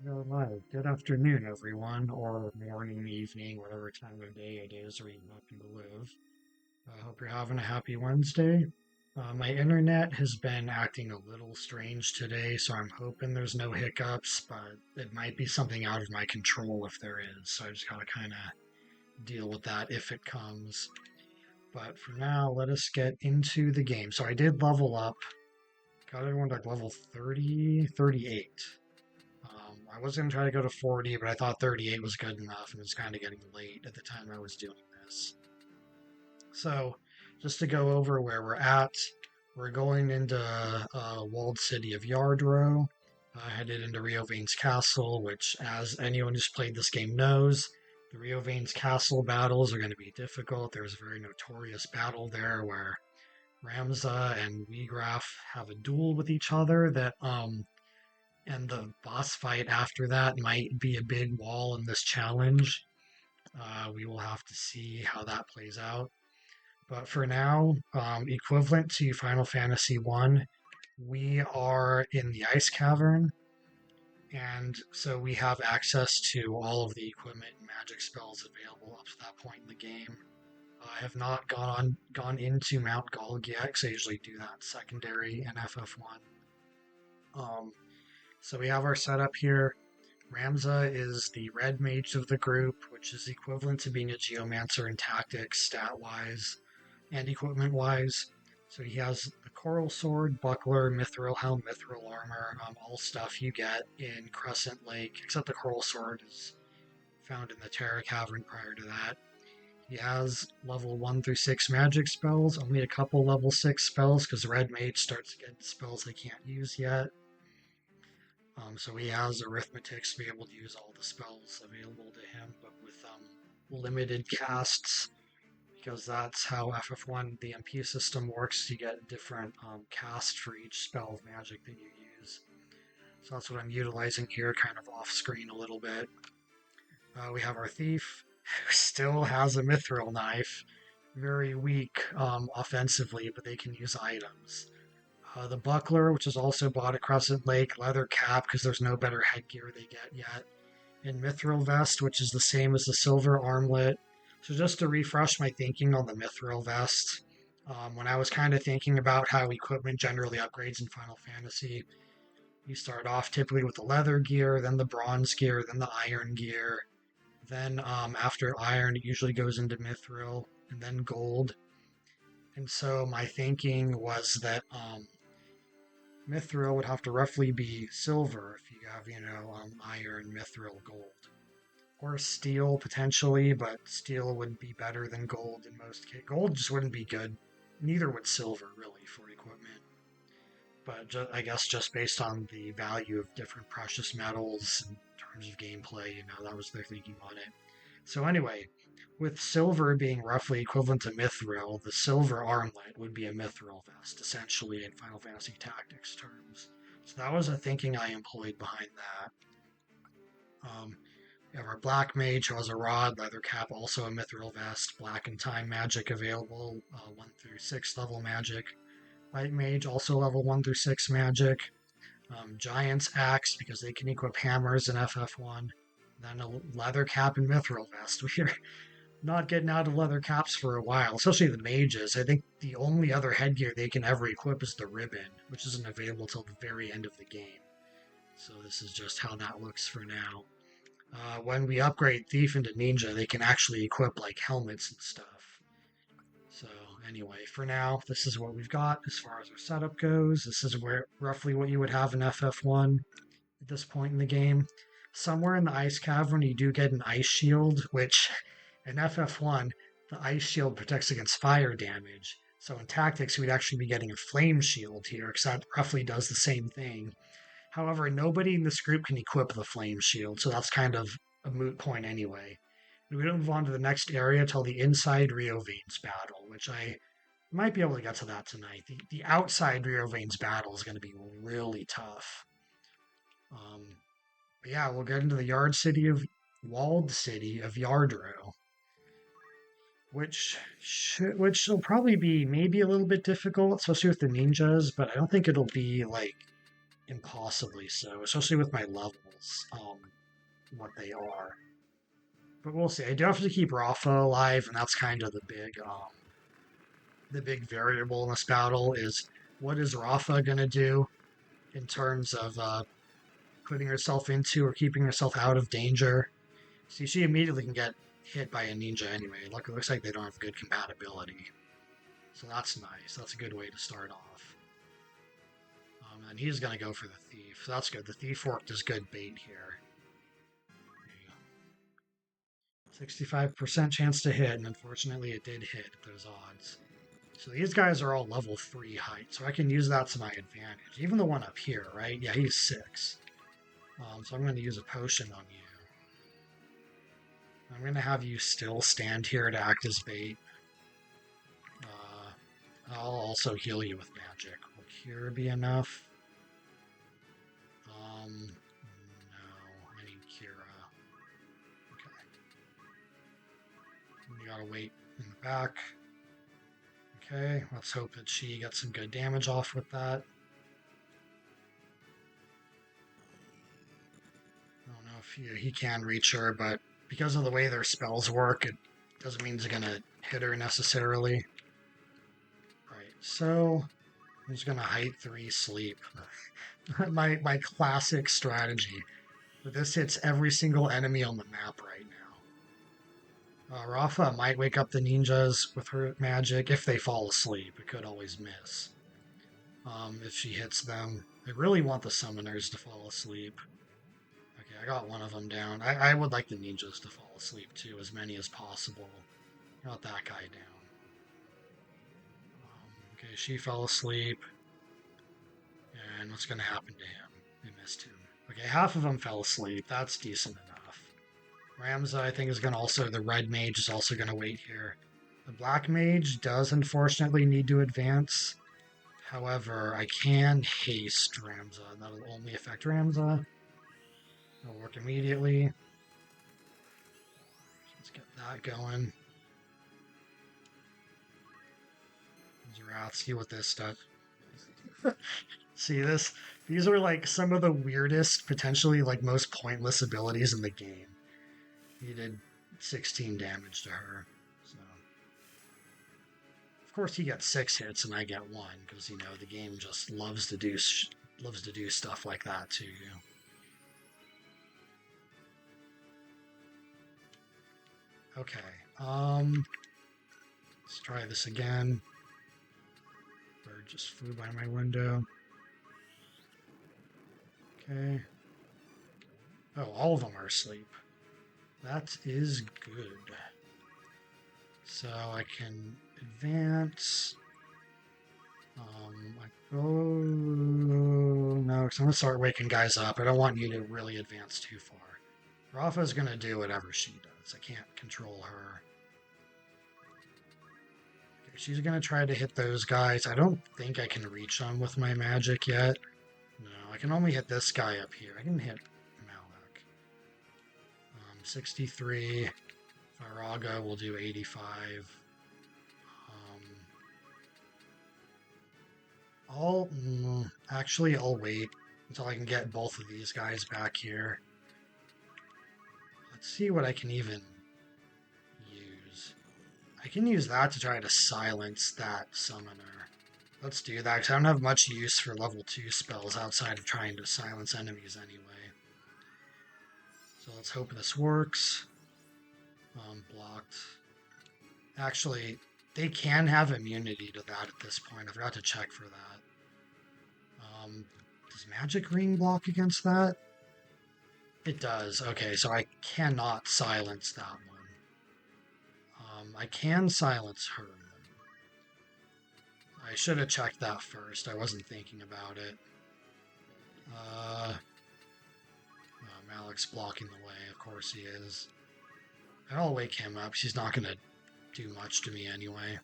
Go live. Good afternoon, everyone, or morning, evening, whatever time of day it is where you happen to live. I hope you're having a happy Wednesday. My internet has been acting a little strange today, so I'm hoping there's no hiccups, but it might be something out of my control if there is, so I just gotta kind of deal with that if it comes. But for now, let us get into the game. So I did level up, got everyone to like level 30, 38. I was going to try to go to 40, but I thought 38 was good enough, and it was kind of getting late at the time I was doing this. So, just to go over where we're at, we're going into walled city of Yardrow, headed into Riovanes Castle, which, as anyone who's played this game knows, the Riovanes Castle battles are going to be difficult. There's a very notorious battle there where Ramza and Weegraf have a duel with each other that and the boss fight after that might be a big wall in this challenge. We will have to see how that plays out. But for now, equivalent to Final Fantasy 1, we are in the Ice Cavern, and so we have access to all of the equipment and magic spells available up to that point in the game. I have not gone into Mount Golg yet, because I usually do that secondary in FF1. So we have our setup here. Ramza is the red mage of the group, which is equivalent to being a geomancer in tactics, stat wise, and equipment wise. So he has the coral sword, buckler, mithril helm, mithril armor, all stuff you get in Crescent Lake, except the coral sword is found in the Terra Cavern prior to that. He has level 1 through 6 magic spells, only a couple level 6 spells because Red Mage starts to get spells they can't use yet. So he has arithmetic to be able to use all the spells available to him, but with limited casts, because that's how FF1, the MP system works. You get different cast for each spell of magic that you use. So that's what I'm utilizing here, kind of off screen a little bit. We have our thief, who still has a mithril knife. Very weak offensively, but they can use items. The buckler, which is also bought at Crescent Lake, leather cap, because there's no better headgear they get yet, and mithril vest, which is the same as the silver armlet. So just to refresh my thinking on the mithril vest, when I was kind of thinking about how equipment generally upgrades in Final Fantasy, you start off typically with the leather gear, then the bronze gear, then the iron gear. Then after iron, it usually goes into mithril, and then gold. And so my thinking was that mithril would have to roughly be silver if you have, iron, mithril, gold. Or steel, potentially, but steel would be better than gold in most cases. Gold just wouldn't be good. Neither would silver, really, for equipment. But I guess just based on the value of different precious metals in terms of gameplay, that was their thinking on it. So anyway, with silver being roughly equivalent to mithril, the silver armlet would be a mithril vest, essentially, in Final Fantasy Tactics terms. So that was the thinking I employed behind that. We have our black mage who has a rod, leather cap, also a mithril vest, black and time magic available, 1 through 6 level magic. White mage, also level 1 through 6 magic. Giant's axe, because they can equip hammers in FF1. Then a leather cap and mithril vest. We're not getting out of leather caps for a while, especially the mages. I think the only other headgear they can ever equip is the ribbon, which isn't available till the very end of the game. So this is just how that looks for now. When we upgrade Thief into Ninja, they can actually equip like helmets and stuff. So anyway, for now, this is what we've got as far as our setup goes. This is where roughly what you would have in FF1 at this point in the game. Somewhere in the Ice Cavern, you do get an ice shield, which in FF1, the ice shield protects against fire damage. So in Tactics, we'd actually be getting a flame shield here, because that roughly does the same thing. However, nobody in this group can equip the flame shield, so that's kind of a moot point anyway. We don't move on to the next area till the inside Riovanes battle, which I might be able to get to that tonight. The outside Riovanes battle is going to be really tough. But yeah, we'll get into the walled city of Yardrow, which will probably be maybe a little bit difficult, especially with the ninjas. But I don't think it'll be like impossibly so, especially with my levels, what they are. But we'll see. I do have to keep Rafa alive, and that's kind of the big variable in this battle is what is Rafa gonna do in terms of putting herself into or keeping herself out of danger. See, she immediately can get hit by a ninja anyway. It looks like they don't have good compatibility. So that's nice. That's a good way to start off. And he's going to go for the thief. So that's good. The thief worked as good bait here. 65% chance to hit, and unfortunately it did hit at those odds. So these guys are all level 3 height, so I can use that to my advantage. Even the one up here, right? Yeah, he's 6. So I'm going to use a potion on you. I'm going to have you still stand here to act as bait. I'll also heal you with magic. Will cure be enough? No, I need Kira. Okay. We gotta wait in the back. Okay, let's hope that she gets some good damage off with that. I don't know if he can reach her, but because of the way their spells work, it doesn't mean it's gonna hit her necessarily. Right, so I'm just gonna height 3 sleep. my classic strategy. But this hits every single enemy on the map right now. Rafa might wake up the ninjas with her magic if they fall asleep. It could always miss. If she hits them. I really want the summoners to fall asleep. Okay, I got one of them down. I would like the ninjas to fall asleep too, as many as possible. Got that guy down. Okay, she fell asleep. And what's going to happen to him? I missed him. Okay, half of them fell asleep. That's decent enough. Ramza, I think, is going to also... The red mage is also going to wait here. The black mage does, unfortunately, need to advance. However, I can haste Ramza. That'll only affect Ramza. It'll work immediately. Let's get that going. Wrath, see what this does. See this? These are like some of the weirdest, potentially like most pointless abilities in the game. He did 16 damage to her. So, of course, he got 6 hits and I get 1 because the game just loves to do stuff like that to you. Okay. Let's try this again. Bird just flew by my window. Okay. Oh, all of them are asleep. That is good. So I can advance. No, because I'm going to start waking guys up. I don't want you to really advance too far. Rafa's going to do whatever she does. I can't control her. Okay, she's going to try to hit those guys. I don't think I can reach them with my magic yet. No, I can only hit this guy up here. I can hit Malak. 63. Faraga will do 85. I'll wait until I can get both of these guys back here. Let's see what I can even use. I can use that to try to silence that summoner. Let's do that, because I don't have much use for level 2 spells outside of trying to silence enemies anyway. So let's hope this works. Blocked. Actually, they can have immunity to that at this point. I forgot to check for that. Does Magic Ring block against that? It does. Okay, so I cannot silence that one. I can silence her. I should have checked that first. I wasn't thinking about it. Malik's blocking the way. Of course he is. I'll wake him up. She's not going to do much to me anyway.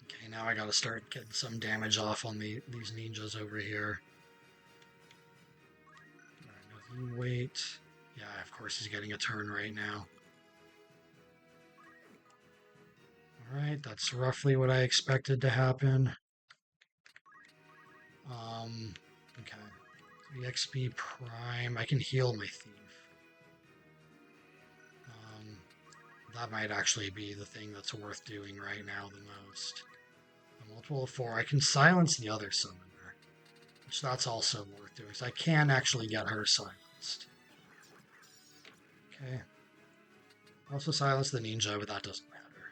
Okay, now I gotta start getting some damage off on these ninjas over here. Alright, wait. Yeah, of course he's getting a turn right now. Alright, that's roughly what I expected to happen. Okay. EXP Prime. I can heal my thief. That might actually be the thing that's worth doing right now the most. A multiple of 4. I can silence the other summoner, which that's also worth doing. So I can actually get her silenced. Okay. Also silence the ninja, but that doesn't matter.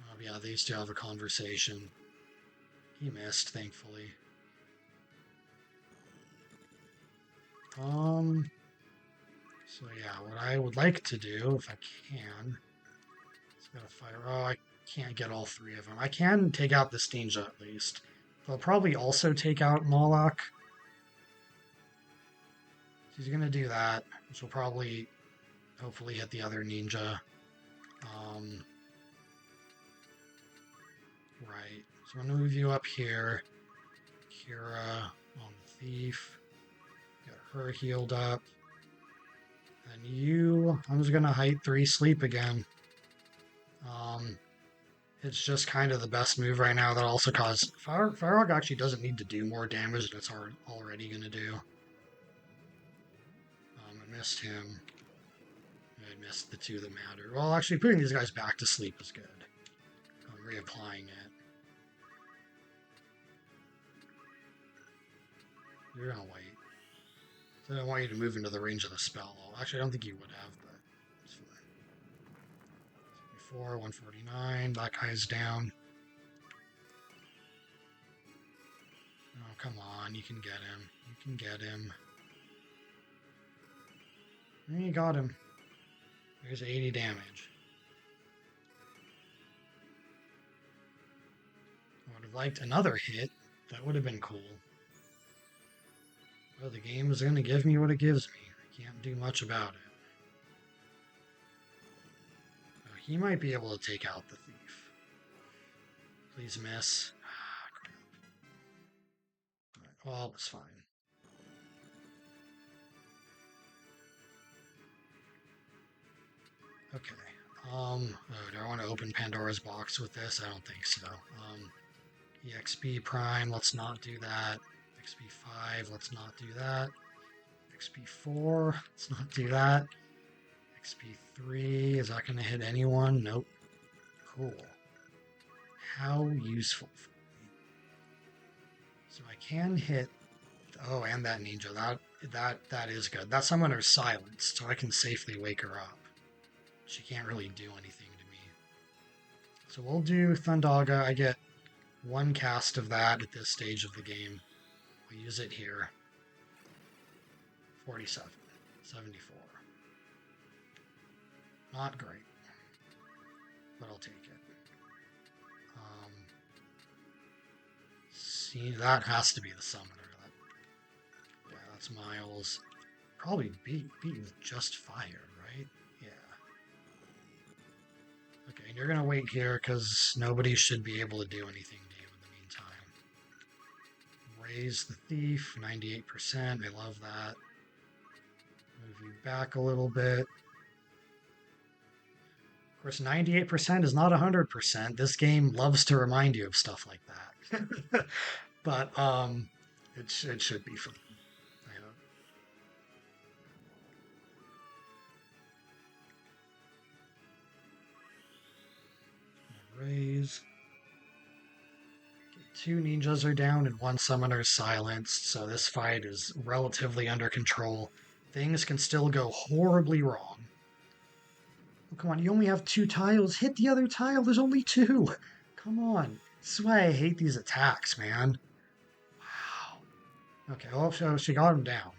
Oh yeah, these two have a conversation. He missed, thankfully. So yeah, what I would like to do, if I can, is gonna fire. Oh, I can't get all 3 of them. I can take out this ninja at least. They'll probably also take out Moloch. So he's gonna do that, which will probably, hopefully, hit the other ninja. Right. So I'm gonna move you up here. Kira on the thief. Get her healed up. And you, I'm just gonna height 3 sleep again. It's just kind of the best move right now. That also causes Firehawk actually doesn't need to do more damage than it's already gonna do. I missed him. I missed the 2 that matter. Well, actually, putting these guys back to sleep is good. I'm reapplying it. You're gonna wait. So I don't want you to move into the range of the spell. Actually, I don't think you would have, but it's fine. 74, 149. That guy's down. Oh, come on. You can get him. You can get him. And you got him. There's 80 damage. I would have liked another hit. That would have been cool. Well, the game is going to give me what it gives me. I can't do much about it. Oh, he might be able to take out the thief. Please miss. Ah, crap. Right, well, it's fine. Okay. Do I want to open Pandora's box with this? I don't think so. EXP Prime, let's not do that. XP 5, let's not do that. XP 4, let's not do that. XP 3, is that going to hit anyone? Nope. Cool. How useful for me. So I can hit. Oh, and that ninja. That is good. That summoner's silenced, so I can safely wake her up. She can't really do anything to me. So we'll do Thundaga. I get 1 cast of that at this stage of the game. We'll use it here. 47. 74. Not great, but I'll take it. See, that has to be the summoner. Yeah, that's Miles. Probably beat with just fire, right? Yeah. Okay, and you're gonna wait here because nobody should be able to do anything to you in the meantime. Raise the thief, 98%. I love that. Move you back a little bit. Of course, 98% is not 100%. This game loves to remind you of stuff like that. But it should be fun. I hope. Raise. Okay, 2 ninjas are down and 1 summoner is silenced, so this fight is relatively under control. Things can still go horribly wrong. Oh, come on, you only have 2 tiles. Hit the other tile. There's only 2. Come on. This is why I hate these attacks, man. Wow. Okay, well, so she got him down.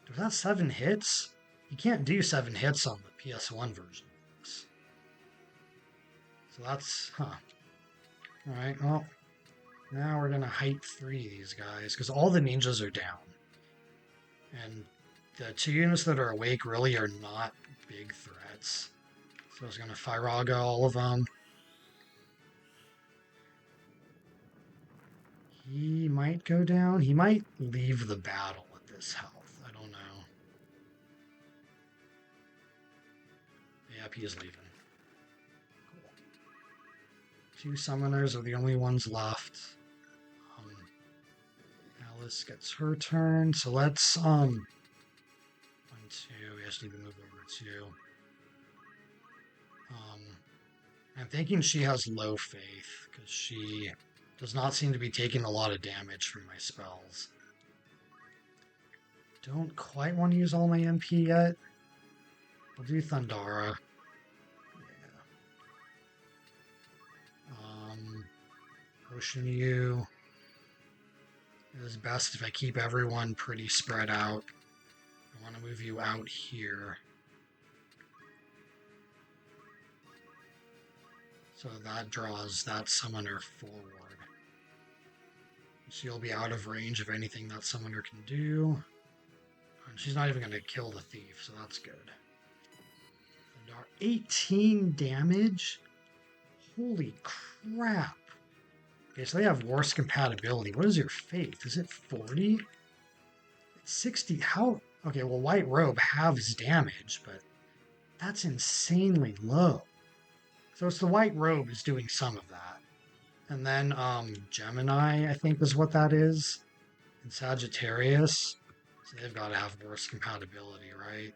Was that 7 hits? You can't do 7 hits on the PS1 version of this. So that's, Alright, well, now we're gonna height 3 these guys, because all the ninjas are down. And the 2 units that are awake really are not big threats. So I was gonna Firaga all of them. He might go down. He might leave the battle at this health. I don't know. Yep, he is leaving. Cool. 2 summoners are the only ones left. Alice gets her turn. So let's 1, 2. We just need to move over 2. I'm thinking she has low faith because she does not seem to be taking a lot of damage from my spells. Don't quite want to use all my MP yet. We'll do Thundara. Yeah. Potion you. It is best if I keep everyone pretty spread out. I want to move you out here. So that draws that summoner forward. So you'll be out of range of anything that summoner can do. And she's not even going to kill the thief, so that's good. 18 damage? Holy crap. Okay, so they have worse compatibility. What is your faith? Is it 40? It's 60. How? Okay, well, White Robe halves damage, but that's insanely low. So it's the White Robe is doing some of that. And then Gemini, I think, is what that is. And Sagittarius. So they've got to have worse compatibility, right?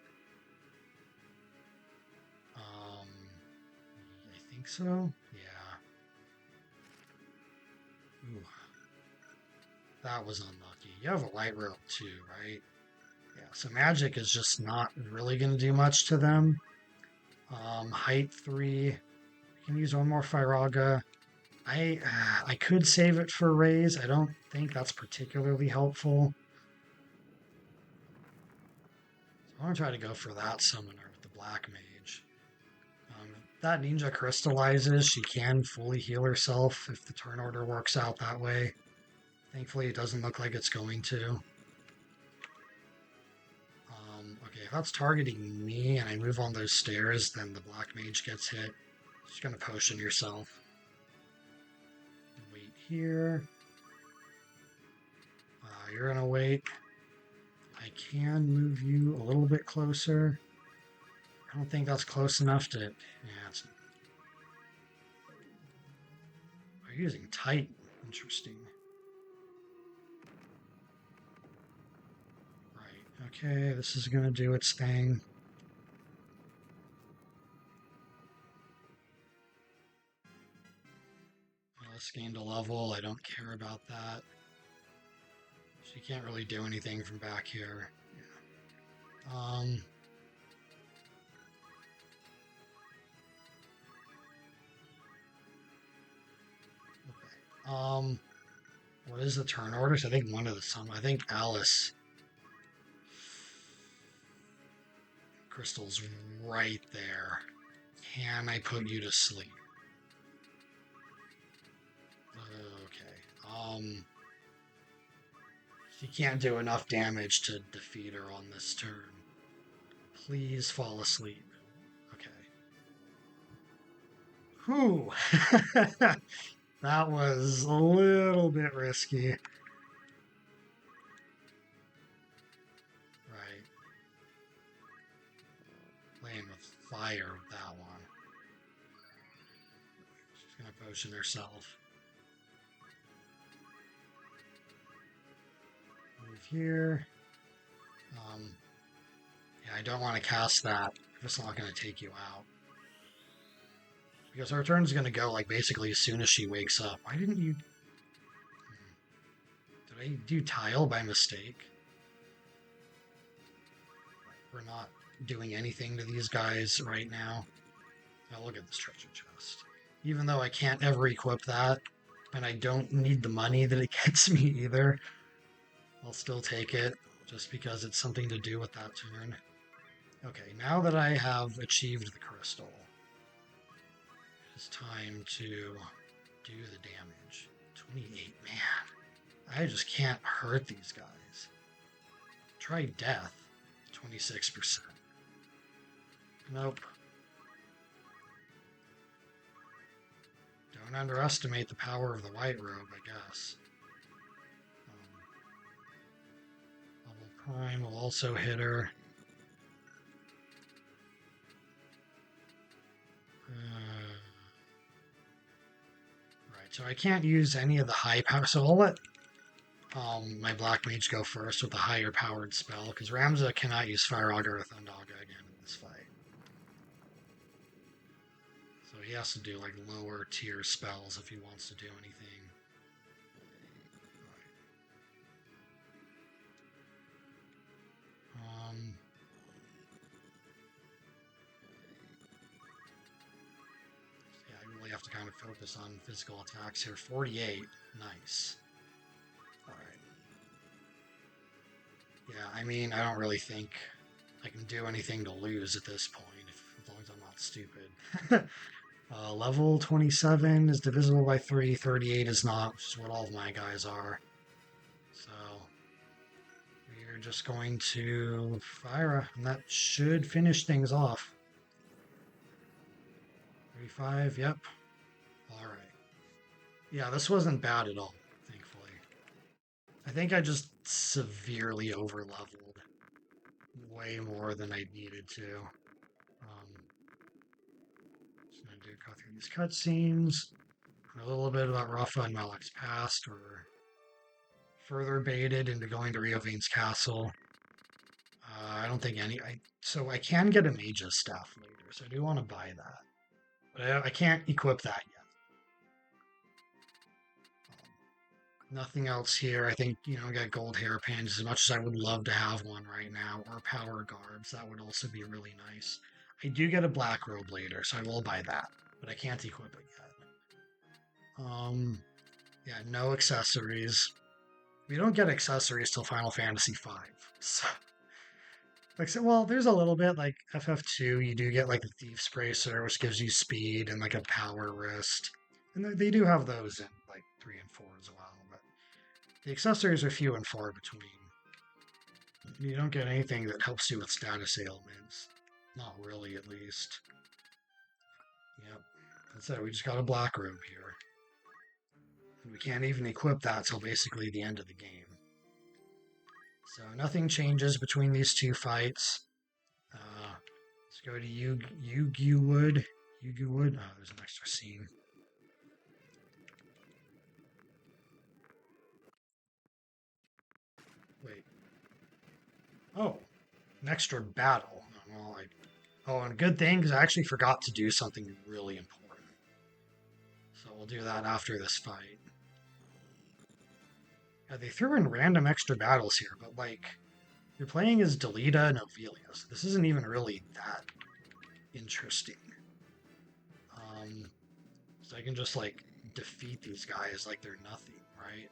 I think so. Yeah. Ooh. That was unlucky. You have a White Robe too, right? Yeah, so magic is just not really going to do much to them. Height 3. You can use one more Firaga. I could save it for raise. I don't think that's particularly helpful. So I want to try to go for that summoner with the Black Mage. If that ninja crystallizes, she can fully heal herself if the turn order works out that way. Thankfully, it doesn't look like it's going to. Okay, if that's targeting me and I move on those stairs, then the Black Mage gets hit. Just gonna potion yourself. Wait here. You're gonna wait. I can move you a little bit closer. I don't think that's close enough to... Yeah, it's... We're using Titan. Interesting. Right, okay, this is gonna do its thing. Alice gained a level. I don't care about that. She can't really do anything from back here. Yeah. Okay. What is the turn orders? I think one of the I think Alice Crystal's right there. Can I put you to sleep? Okay. She can't do enough damage to defeat her on this turn. Please fall asleep. Okay. Whew. That was a little bit risky. Right. Playing with fire with that one. She's gonna potion herself. Move here. Yeah, I don't want to cast that if it's not going to take you out. Because her turn's going to go, like, basically as soon as she wakes up. Why didn't you... Did I do tile by mistake? We're not doing anything to these guys right now. Now look at this treasure chest. Even though I can't ever equip that, and I don't need the money that it gets me either, I'll still take it, just because it's something to do with that turn. Okay, now that I have achieved the crystal, it's time to do the damage. 28, man. I just can't hurt these guys. Try death. 26%. Nope. Don't underestimate the power of the White Robe, I guess. Level Prime will also hit her. Right, so I can't use any of the high power, so I'll let my Black Mage go first with a higher powered spell, because Ramza cannot use Fire Augur or Thundaga again in this fight. So he has to do like lower tier spells if he wants to do anything. Yeah, I really have to kind of focus on physical attacks here. 48, nice. All right. Yeah, I mean, I don't really think I can do anything to lose at this point, as long as I'm not stupid. Level 27 is divisible by 3, 38 is not, which is what all of my guys are. So we're just going to fire, and that should finish things off. 35, yep. All right. Yeah, this wasn't bad at all, thankfully. I think I just severely overleveled way more than I needed to. Just gonna go through these cutscenes. A little bit about Rafa and Malek's past. We're further baited into going to Riovanes Castle. I don't think so I can get a mage's staff later, so I do want to buy that. But I can't equip that yet. Nothing else here. I think, I got gold hairpins, as much as I would love to have one right now, or power guards. That would also be really nice. I do get a black robe later, so I will buy that, but I can't equip it yet. Yeah, no accessories. We don't get accessories till Final Fantasy V. So, well, there's a little bit like FF2. You do get like the Thief's Bracer, which gives you speed and like a power wrist, and they do have those in like 3 and 4 as well. But the accessories are few and far between. You don't get anything that helps you with status ailments. Not really, at least. Yep. That's it. We just got a black robe here. And we can't even equip that till basically the end of the game. So nothing changes between these two fights. Let's go to Yuguewood. Yuguewood. Oh, there's an extra scene. Wait. Oh, an extra battle. Well, and good thing, because I actually forgot to do something really important. So we'll do that after this fight. Yeah, they threw in random extra battles here, but like, you're playing as Delita and Ophelia, so this isn't even really that interesting. So I can just like defeat these guys like they're nothing, right?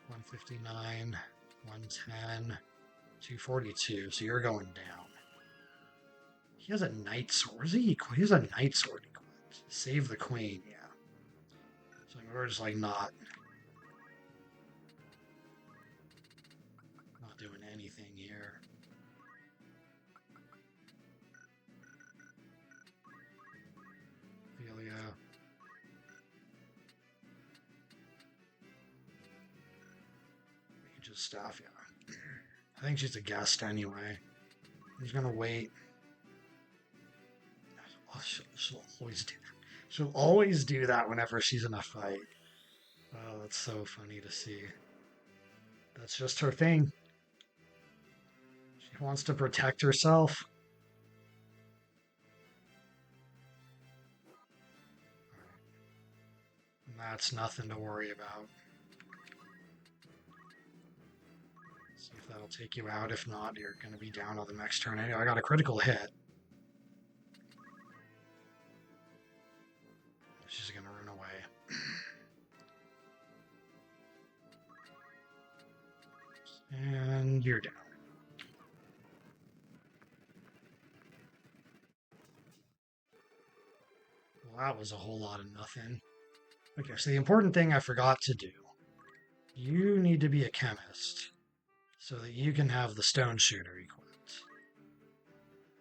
159, 110, 242. So you're going down. He has a knight sword. He has a knight sword equipped. Save the queen, yeah. So we're just like not doing anything here. Ophelia. Mage's staff, yeah. I think she's a guest anyway. I'm just gonna wait. Oh, she'll always do that. She'll always do that whenever she's in a fight. Oh, that's so funny to see. That's just her thing. She wants to protect herself. And that's nothing to worry about. See if that'll take you out. If not, you're going to be down on the next turn. Anyway, I got a critical hit. She's going to run away. And you're down. Well, that was a whole lot of nothing. Okay, so the important thing I forgot to do. You need to be a chemist so that you can have the stone shooter equipped.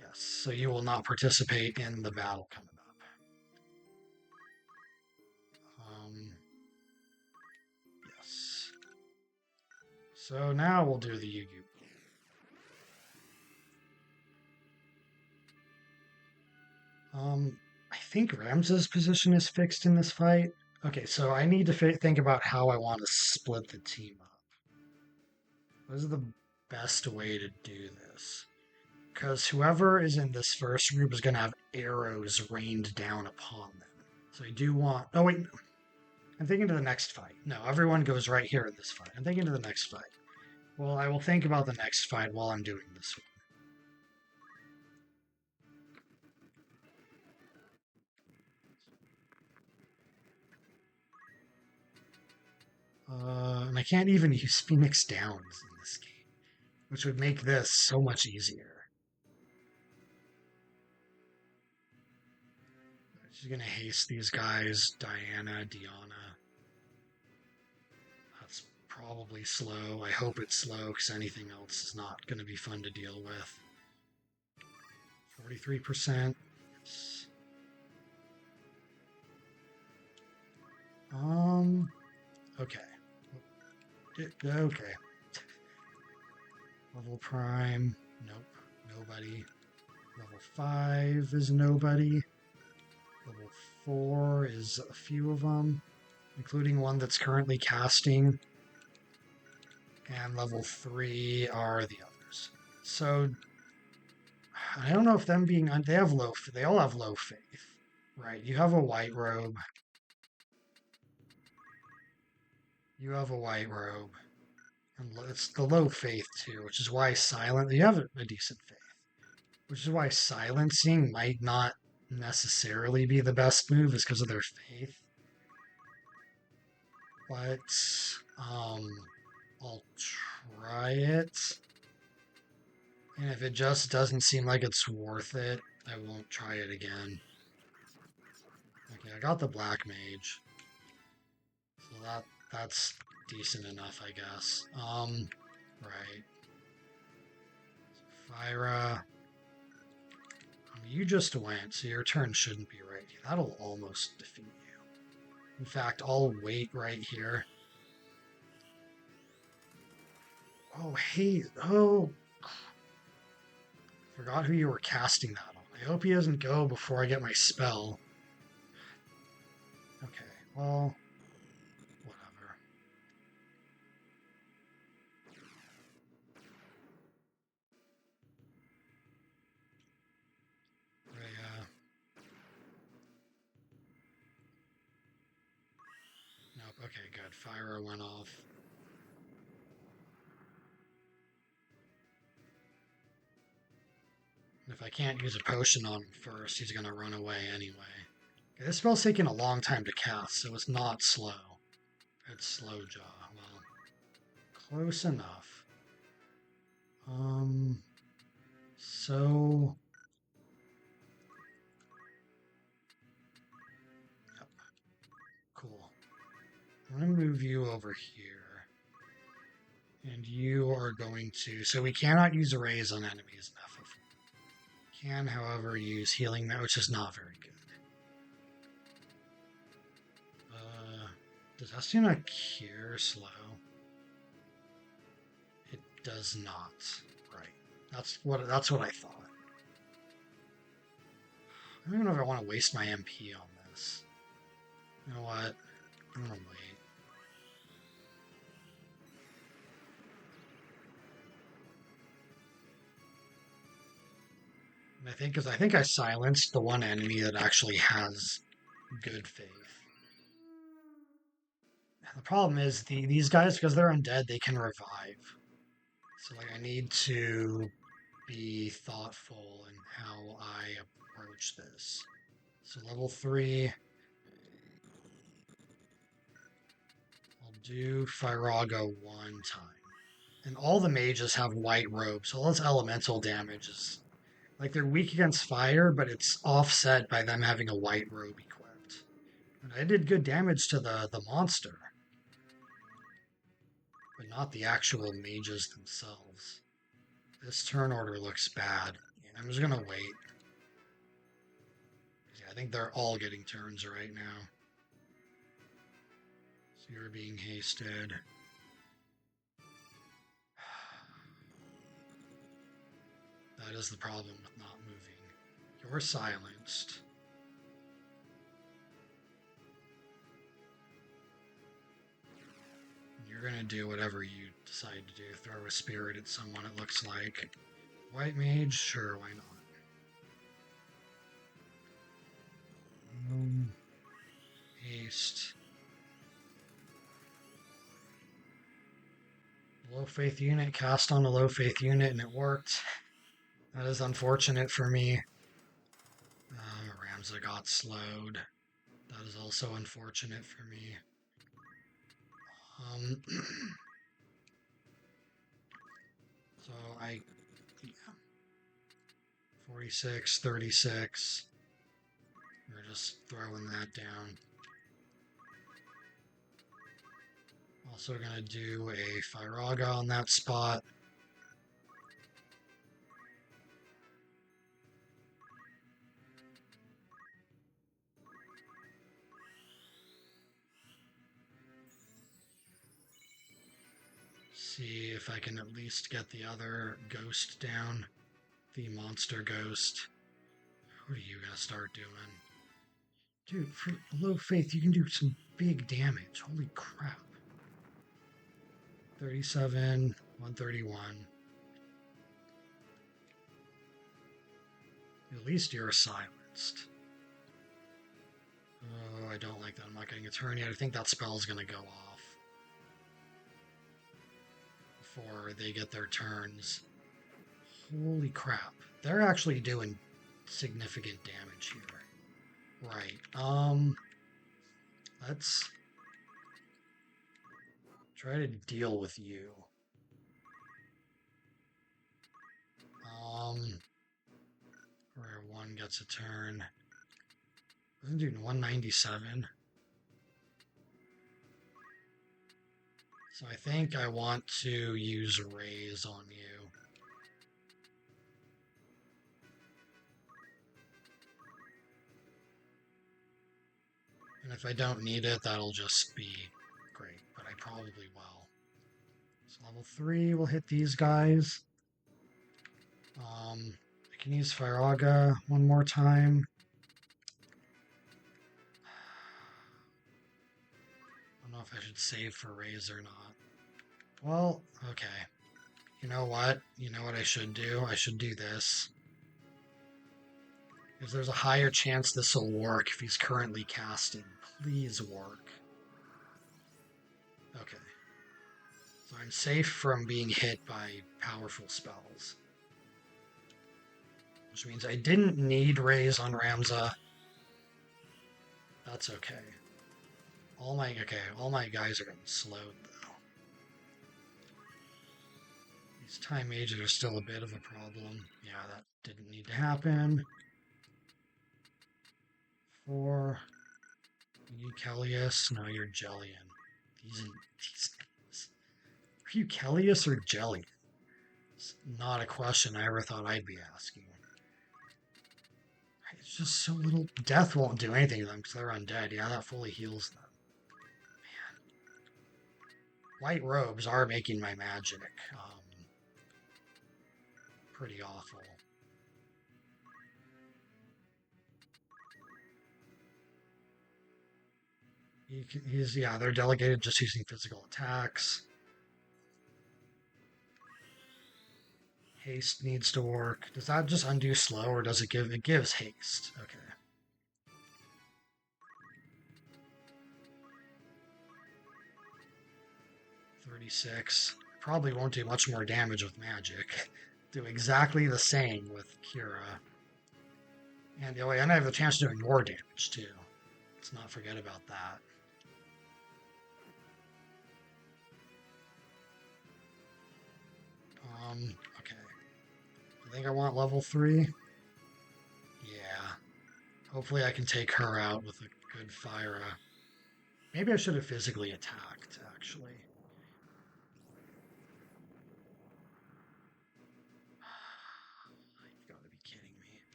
Yes, so you will not participate in the battle coming up. Yes. So now we'll do the Yugu. I think Ramza's position is fixed in this fight. Okay, so I need to think about how I want to split the team up. What is the best way to do this? Because whoever is in this first group is going to have arrows rained down upon them. So I do want. Oh, wait. I'm thinking to the next fight. No, everyone goes right here in this fight. I'm thinking to the next fight. Well, I will think about the next fight while I'm doing this one. And I can't even use Phoenix Downs in this game, which would make this so much easier. She's gonna haste these guys. Diana. That's probably slow. I hope it's slow, because anything else is not gonna be fun to deal with. 43%. Okay. Okay. Level Prime. Nope. Nobody. Level 5 is nobody. Level 4 is a few of them, including one that's currently casting. And level 3 are the others. So I don't know if them being they all have low faith, right? You have a white robe. You have a white robe, and it's the low faith too, which is why you have a decent faith, which is why silencing might not necessarily be the best move, is because of their faith. But I'll try it. And if it just doesn't seem like it's worth it, I won't try it again. Okay, I got the Black Mage. So that's decent enough, I guess. Right. Fyra. You just went, so your turn shouldn't be right here. That'll almost defeat you. In fact, I'll wait right here. Oh, hey. Oh. Forgot who you were casting that on. I hope he doesn't go before I get my spell. Okay, well, whatever. Rhea. Nope, okay, good. Fyra went off. If I can't use a potion on him first, he's going to run away anyway. Okay, this spell's taking a long time to cast, so it's not slow. It's slow jaw. Well, close enough. So... Yep. Cool. I'm going to move you over here. And you are going to... So we cannot use arrays on enemies in FF1. Can, however, use healing, which is not very good. Does Estina cure slow? It does not. Right. That's what I thought. I don't even know if I want to waste my MP on this. You know what? I'm gonna wait. And I think I silenced the one enemy that actually has good faith. The problem is these guys, because they're undead, they can revive. So like I need to be thoughtful in how I approach this. So level 3. I'll do Firaga one time. And all the mages have white robes, so all this elemental damage is like they're weak against fire, but it's offset by them having a white robe equipped. And I did good damage to the monster, but not the actual mages themselves. This turn order looks bad. I'm just gonna wait. I think they're all getting turns right now. So you're being hasted. That is the problem with not moving. You're silenced. You're gonna do whatever you decide to do. Throw a spirit at someone, it looks like. White mage? Sure, why not? Haste. Low faith unit, cast on a low faith unit, and it worked. That is unfortunate for me. Ramza got slowed. That is also unfortunate for me. So yeah. 46, 36. We're just throwing that down. Also gonna do a Firaga on that spot. See if I can at least get the other ghost down. The monster ghost. What are you gonna start doing? Dude, for low faith, you can do some big damage. Holy crap. 37, 131. At least you're silenced. Oh, I don't like that. I'm not getting a turn yet. I think that spell's gonna go off before they get their turns. Holy crap. They're actually doing significant damage here. Right. Let's try to deal with you. Where one gets a turn. I'm doing 197. So I think I want to use raise on you. And if I don't need it, that'll just be great, but I probably will. So level 3 will hit these guys. I can use Firaga one more time. I don't know if I should save for raise or not. Well, okay. You know what? You know what I should do? I should do this. Because there's a higher chance this will work if he's currently casting. Please work. Okay. So I'm safe from being hit by powerful spells. Which means I didn't need raise on Ramza. That's okay. All my guys are getting slowed though. These time mages are still a bit of a problem. Yeah, that didn't need to happen. 4. You Kellius? No, you're Jellian. These names. Are you Kellius or Jelly? It's not a question I ever thought I'd be asking. It's just so little. Death won't do anything to them because they're undead. Yeah, that fully heals them. Man. White robes are making my magic pretty awful. Yeah, they're delegated just using physical attacks. Haste needs to work. Does that just undo slow, or does it give... It gives haste. Okay. $36. Probably won't do much more damage with magic. Do exactly the same with Kira. And I have the chance of doing more damage, too. Let's not forget about that. Okay. I think I want level 3. Yeah. Hopefully I can take her out with a good fire. Maybe I should have physically attacked, actually. You've got to be kidding me.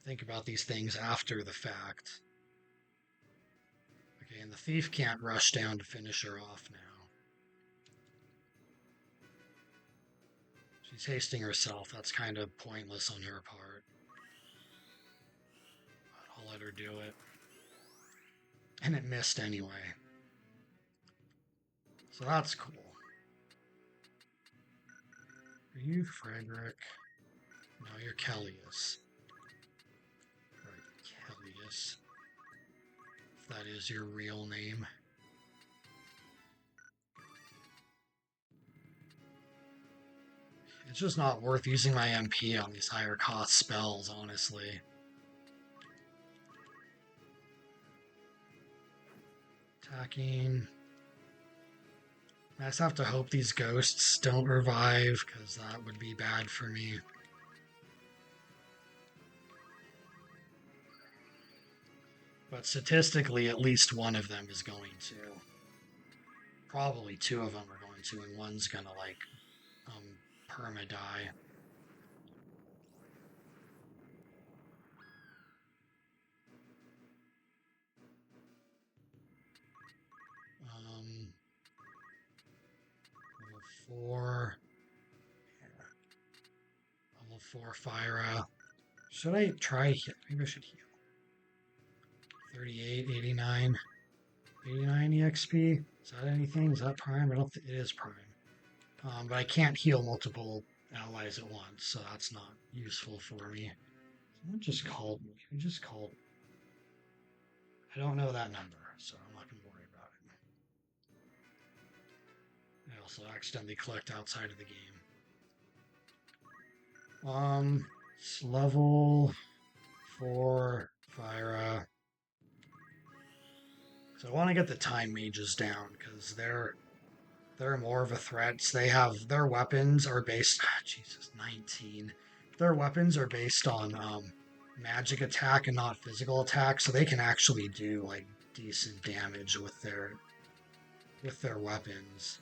Think about these things after the fact. Okay, and the thief can't rush down to finish her off now. She's hasting herself. That's kind of pointless on her part. But I'll let her do it. And it missed anyway. So that's cool. Are you Frederick? No, you're Kellius. Right, Kellius. If that is your real name. It's just not worth using my MP on these higher cost spells, honestly. Attacking. I just have to hope these ghosts don't revive, because that would be bad for me. But statistically, at least one of them is going to. Probably two of them are going to, and one's gonna, like, perma-die. Level 4. Yeah. Level 4 Fyra. Should I try heal? Maybe I should heal. 38, 89. 89 EXP? Is that anything? Is that Prime? I don't think it is Prime. But I can't heal multiple allies at once, so that's not useful for me. Someone just called me. Who just called me? I don't know that number, so I'm not going to worry about it. I also accidentally clicked outside of the game. It's level 4 Fyra. So I want to get the time mages down, because they're more of a threat. They have their weapons are based. Jesus, 19. Their weapons are based on magic attack and not physical attack, so they can actually do like decent damage with their weapons.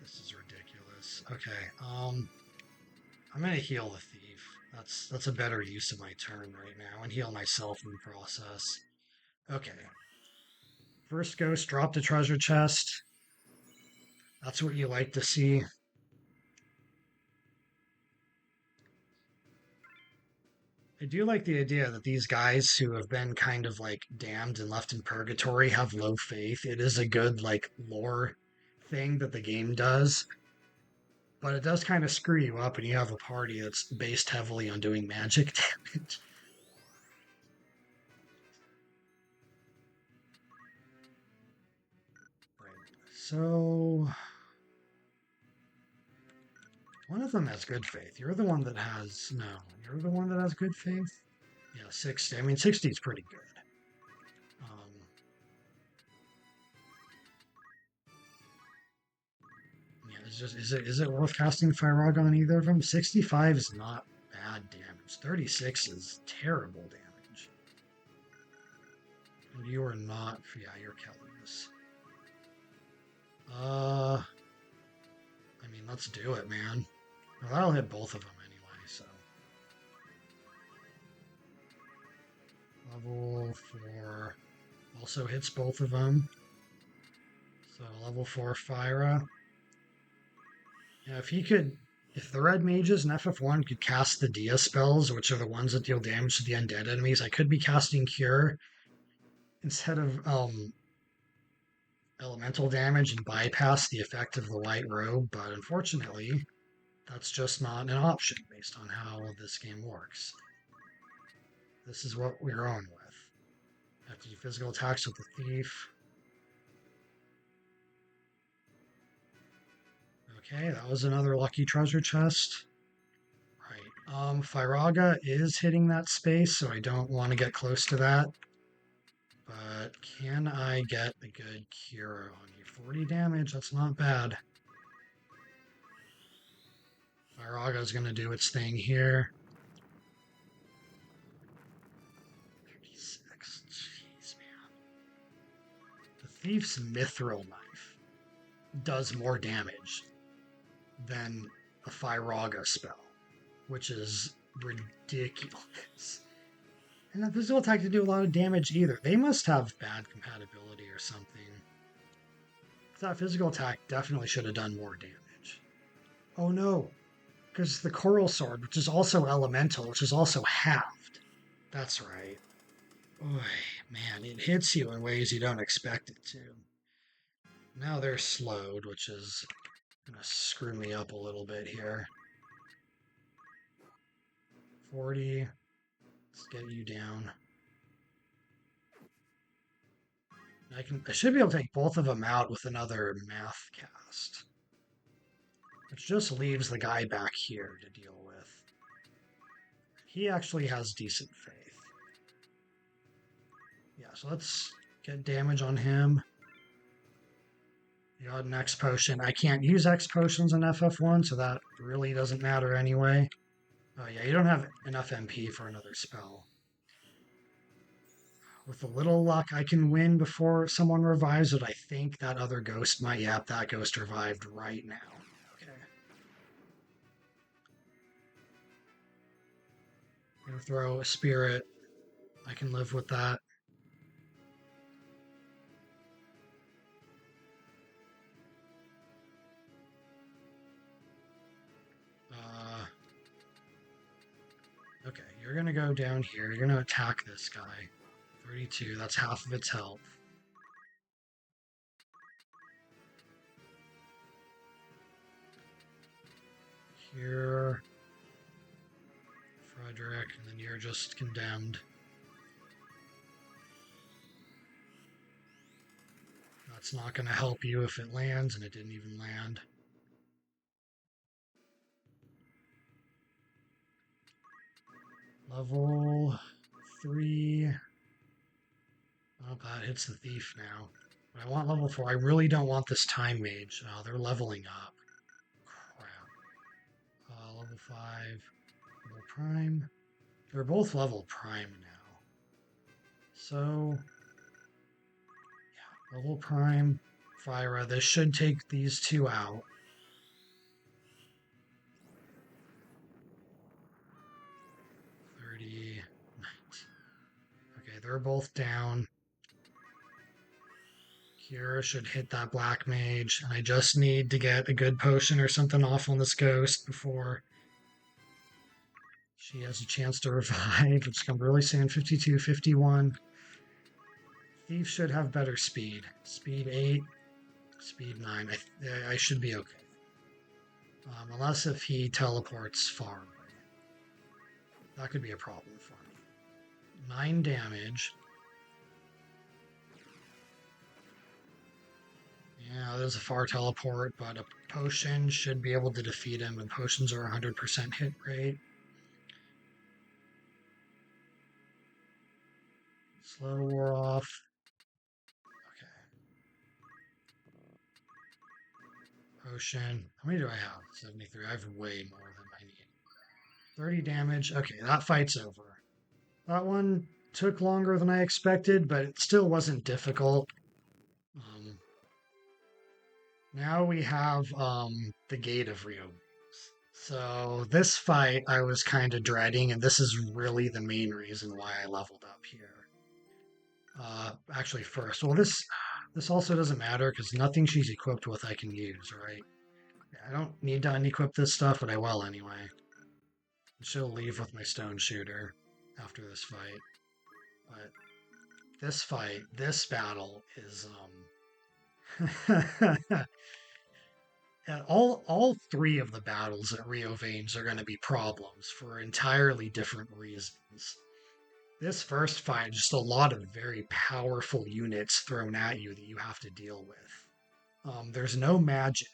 This is ridiculous. Okay, I'm gonna heal the thief. That's a better use of my turn right now, and heal myself in the process. Okay. First ghost dropped a treasure chest. That's what you like to see. I do like the idea that these guys who have been kind of like damned and left in purgatory have low faith. It is a good like lore thing that the game does. But it does kind of screw you up when you have a party that's based heavily on doing magic damage. Right. So one of them has good faith. You're the one that has no. You're the one that has good faith. Yeah, 60. I mean, 60 is pretty good. Yeah, it's just is it worth casting Firog on either of them? 65 is not bad damage. 36 is terrible damage. And you are not. Yeah, you're Kellius. I mean, let's do it, man. Well, that'll hit both of them anyway, so. Level 4 also hits both of them. So level 4 Fyra. Yeah, if the red mages in FF1 could cast the Dia spells, which are the ones that deal damage to the undead enemies, I could be casting Cure instead of elemental damage and bypass the effect of the white robe, but unfortunately, that's just not an option based on how this game works. This is what we're going with. Have to do physical attacks with the thief. Okay, that was another lucky treasure chest. Right. Fyraga is hitting that space, so I don't want to get close to that. But can I get a good cure on you? 40 damage, that's not bad. Fyraga is going to do its thing here. 36. Jeez, man. The Thief's Mithril Knife does more damage than a Fyraga spell, which is ridiculous. And that physical attack to do a lot of damage either. They must have bad compatibility or something. That physical attack definitely should have done more damage. Oh no, because the Coral Sword, which is also elemental, which is also halved. That's right. Oy, man, it hits you in ways you don't expect it to. Now they're slowed, which is gonna screw me up a little bit here. 40. Let's get you down. I should be able to take both of them out with another math cast. Which just leaves the guy back here to deal with. He actually has decent faith. Yeah, so let's get damage on him. You got an X potion. I can't use X potions in FF1, so that really doesn't matter anyway. Oh yeah, you don't have enough MP for another spell. With a little luck, I can win before someone revives it. I think that other ghost might. Yep, that ghost revived right now. Okay. I'm gonna throw a spirit. I can live with that. Okay, you're gonna go down here. You're gonna attack this guy. 32, that's half of its health. Here, Frederick, and then you're just condemned. That's not gonna help you if it lands, and it didn't even land. Level 3. Oh, that hits the thief now. But I want level 4. I really don't want this time mage. Oh, they're leveling up. Crap. Level 5. Level prime. They're both level prime now. So, yeah, level prime. Fyra. This should take these two out. Okay, they're both down. Kira should hit that black mage, and I just need to get a good potion or something off on this ghost before she has a chance to revive, which I'm really saying 52, 51. Thief should have better speed. Speed 8, speed 9. I should be okay. Unless if he teleports far away. That could be a problem for me. 9 damage. Yeah, there's a far teleport, but a potion should be able to defeat him, and potions are 100% hit rate. Slow wore off. Okay. Potion. How many do I have? 73. I have way more than I need. 30 damage. Okay, that fight's over. That one took longer than I expected, but it still wasn't difficult. Now we have the Gate of Riovanes. So this fight I was kind of dreading, and this is really the main reason why I leveled up here. Actually, first, well, this also doesn't matter because nothing she's equipped with I can use, right? I don't need to unequip this stuff, but I will anyway. She'll leave with my stone shooter after this fight. But this fight, this battle is and all three of the battles at Riovanes are going to be problems for entirely different reasons. This first fight, just a lot of very powerful units thrown at you that you have to deal with. There's no magic,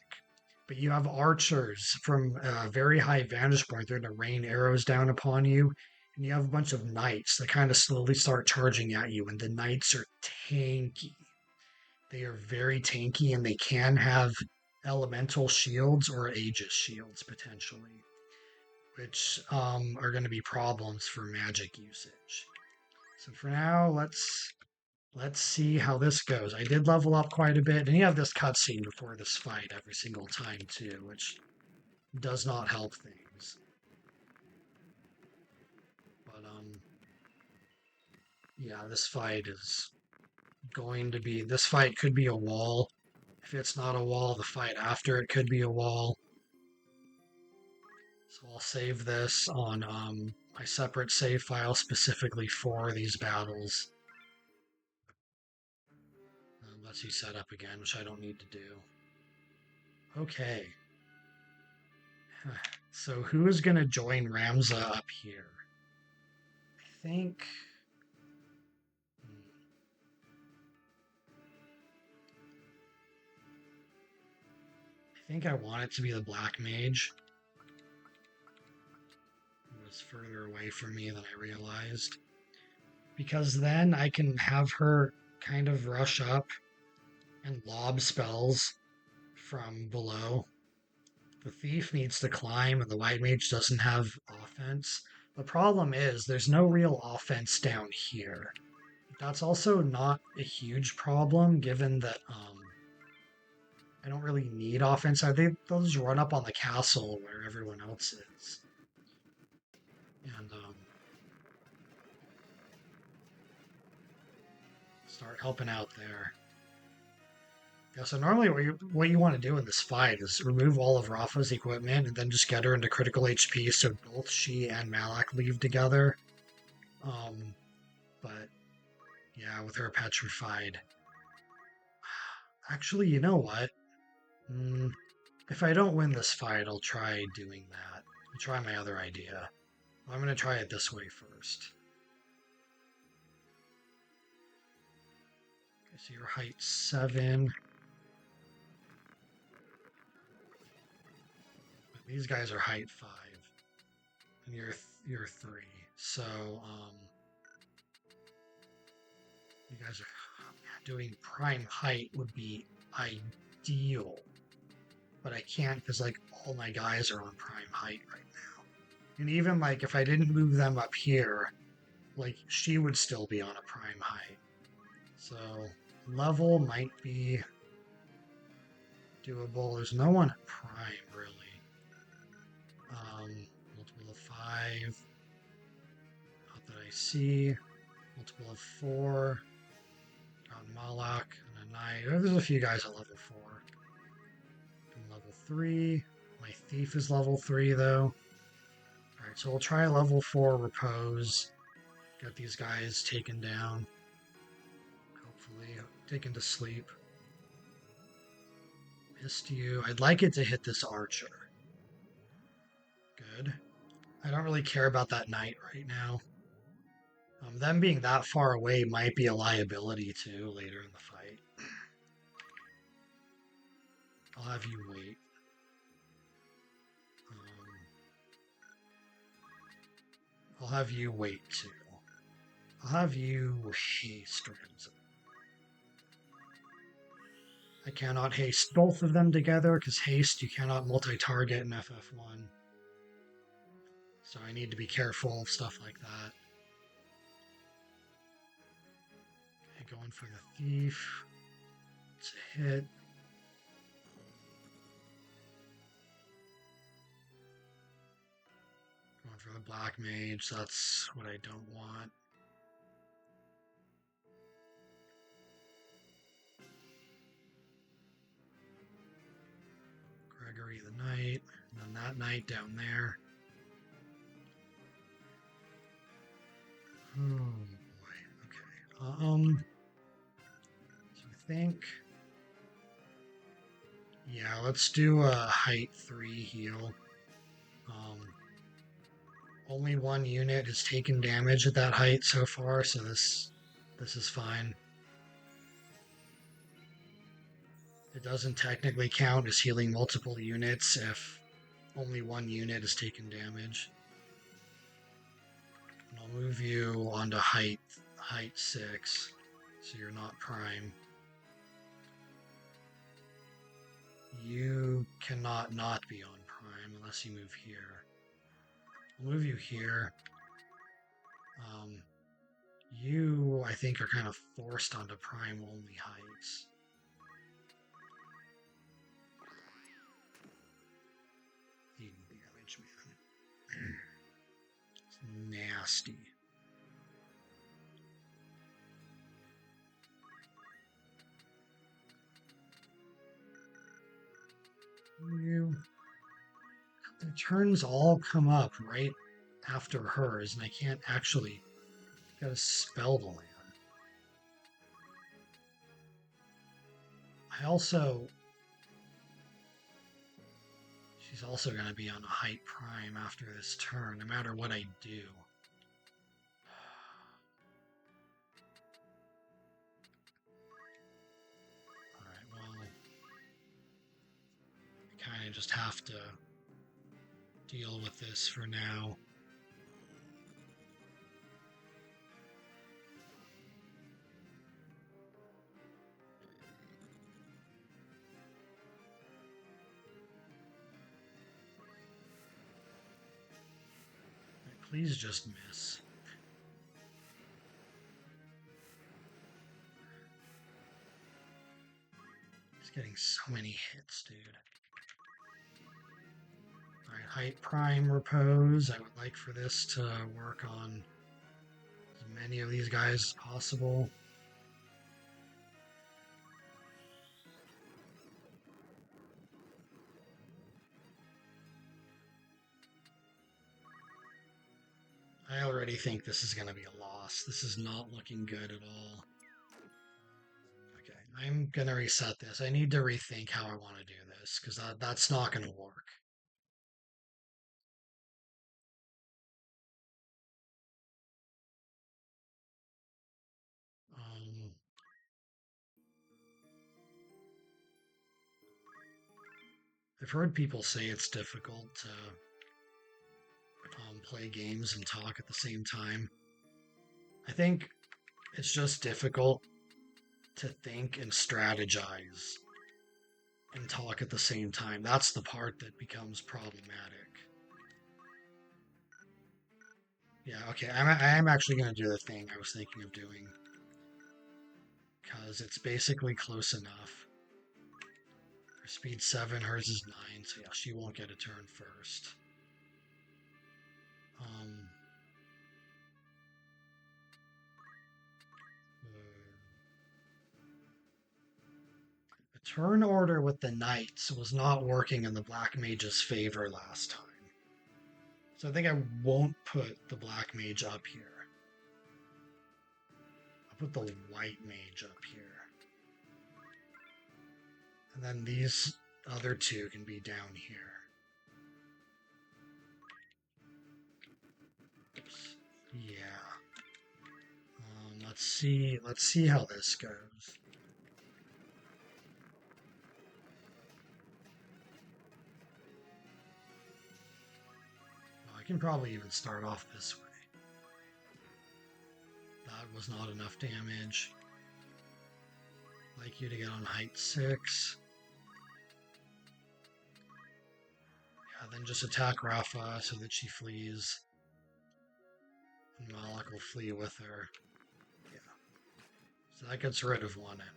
but you have archers from a very high vantage point. They're going to rain arrows down upon you. And you have a bunch of knights that kind of slowly start charging at you. And the knights are tanky. They are very tanky, and they can have elemental shields or Aegis shields potentially, which are going to be problems for magic usage. So for now, let's see how this goes. I did level up quite a bit, and you have this cutscene before this fight every single time too, which does not help things. But yeah, this fight is going to be. This fight could be a wall. If it's not a wall, the fight after it could be a wall. So I'll save this on my separate save file specifically for these battles. Lets you set up again, which I don't need to do. Okay. So who is going to join Ramza up here? I think... I think I want it to be the Black Mage. It was further away from me than I realized. Because then I can have her kind of rush up and lob spells from below. The Thief needs to climb, and the White Mage doesn't have offense. The problem is, there's no real offense down here. That's also not a huge problem, given that I don't really need offense. They'll just run up on the castle where everyone else is. And start helping out there. Yeah, so normally what you want to do in this fight is remove all of Rafa's equipment and then just get her into critical HP so both she and Malak leave together. But yeah, with her petrified. Actually, you know what? If I don't win this fight, I'll try doing that. I'll try my other idea. I'm going to try it this way first. Okay, so your height 7. These guys are height 5. And you're 3. So, you guys are doing prime height would be ideal. But I can't because, like, all my guys are on prime height right now. And even, like, if I didn't move them up here, like, she would still be on a prime height. So, level might be doable. There's no one at prime, really. Multiple of 5. Not that I see. Multiple of 4. Got Malak and a Knight. Oh, there's a few guys at level 4. Level 3. My Thief is level 3, though. Alright, so we'll try level 4 Repose. Get these guys taken down. Hopefully, taken to sleep. Missed you. I'd like it to hit this Archer. Good. I don't really care about that Knight right now. Them being that far away might be a liability, too, later in the fight. I'll have you wait. I'll have you wait, too. I'll have you haste Ramza. I cannot haste both of them together, because haste you cannot multi-target in FF1. So I need to be careful of stuff like that. Okay, going for the Thief. It's a hit. Going for the Black Mage, that's what I don't want. Gregory the Knight, and then that Knight down there. Oh boy, okay. So I think... Yeah, let's do a height 3 heal. Only one unit has taken damage at that height so far, so this is fine. It doesn't technically count as healing multiple units if only one unit has taken damage. And I'll move you onto height 6, so you're not prime. You cannot not be on prime unless you move here. I'll move you here. You, I think, are kind of forced onto prime-only heights. Eating damage, man. It's nasty. The turns all come up right after hers, and I can't actually get a spell to land. She's also going to be on a height prime after this turn, no matter what I do. Alright, well, I kind of just have to deal with this for now. Please just miss. He's getting so many hits, dude. Alright, height prime repose. I would like for this to work on as many of these guys as possible. I already think this is going to be a loss. This is not looking good at all. Okay, I'm going to reset this. I need to rethink how I want to do this, because that's not going to work. I've heard people say it's difficult to play games and talk at the same time. I think it's just difficult to think and strategize and talk at the same time. That's the part that becomes problematic. Yeah, okay, I am actually going to do the thing I was thinking of doing. Because it's basically close enough. Her speed 7, hers is 9, so yeah, she won't get a turn first. The turn order with the knights was not working in the black mage's favor last time. So I think I won't put the black mage up here. I'll put the white mage up here. And then these other two can be down here. Oops. Yeah. Let's see how this goes. I can probably even start off this way. That was not enough damage. I'd like you to get on height 6. Yeah, then just attack Rafa so that she flees. And Malik will flee with her. Yeah. So that gets rid of one enemy.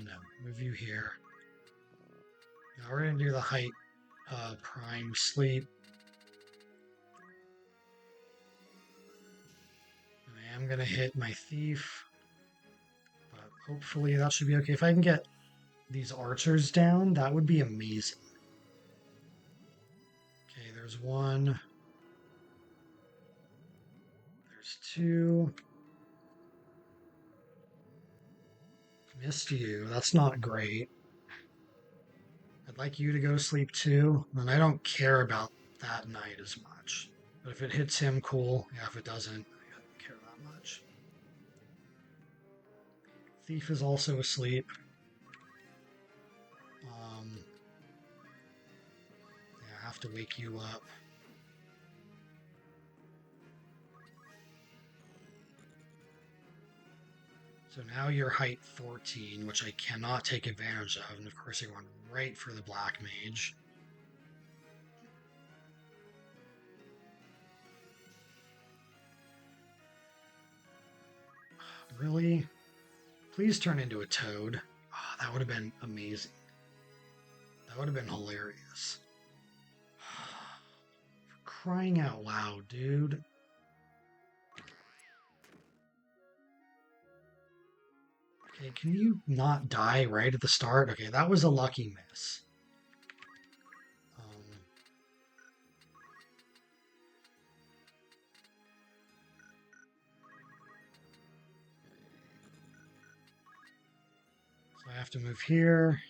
No. Move you here. Now we're going to do the height prime sleep. And I am going to hit my thief. But hopefully that should be okay. If I can get these archers down, that would be amazing. Okay, there's one. There's two. Missed you. That's not great. I'd like you to go to sleep too. And I don't care about that knight as much. But if it hits him, cool. Yeah, if it doesn't, I don't care that much. Thief is also asleep. Yeah, I have to wake you up. So now you're height 14, which I cannot take advantage of. And of course, I went right for the black mage. Really? Please turn into a toad. Oh, that would have been amazing. That would have been hilarious. For crying out loud, dude. Okay, can you not die right at the start? Okay, that was a lucky miss. So I have to move here.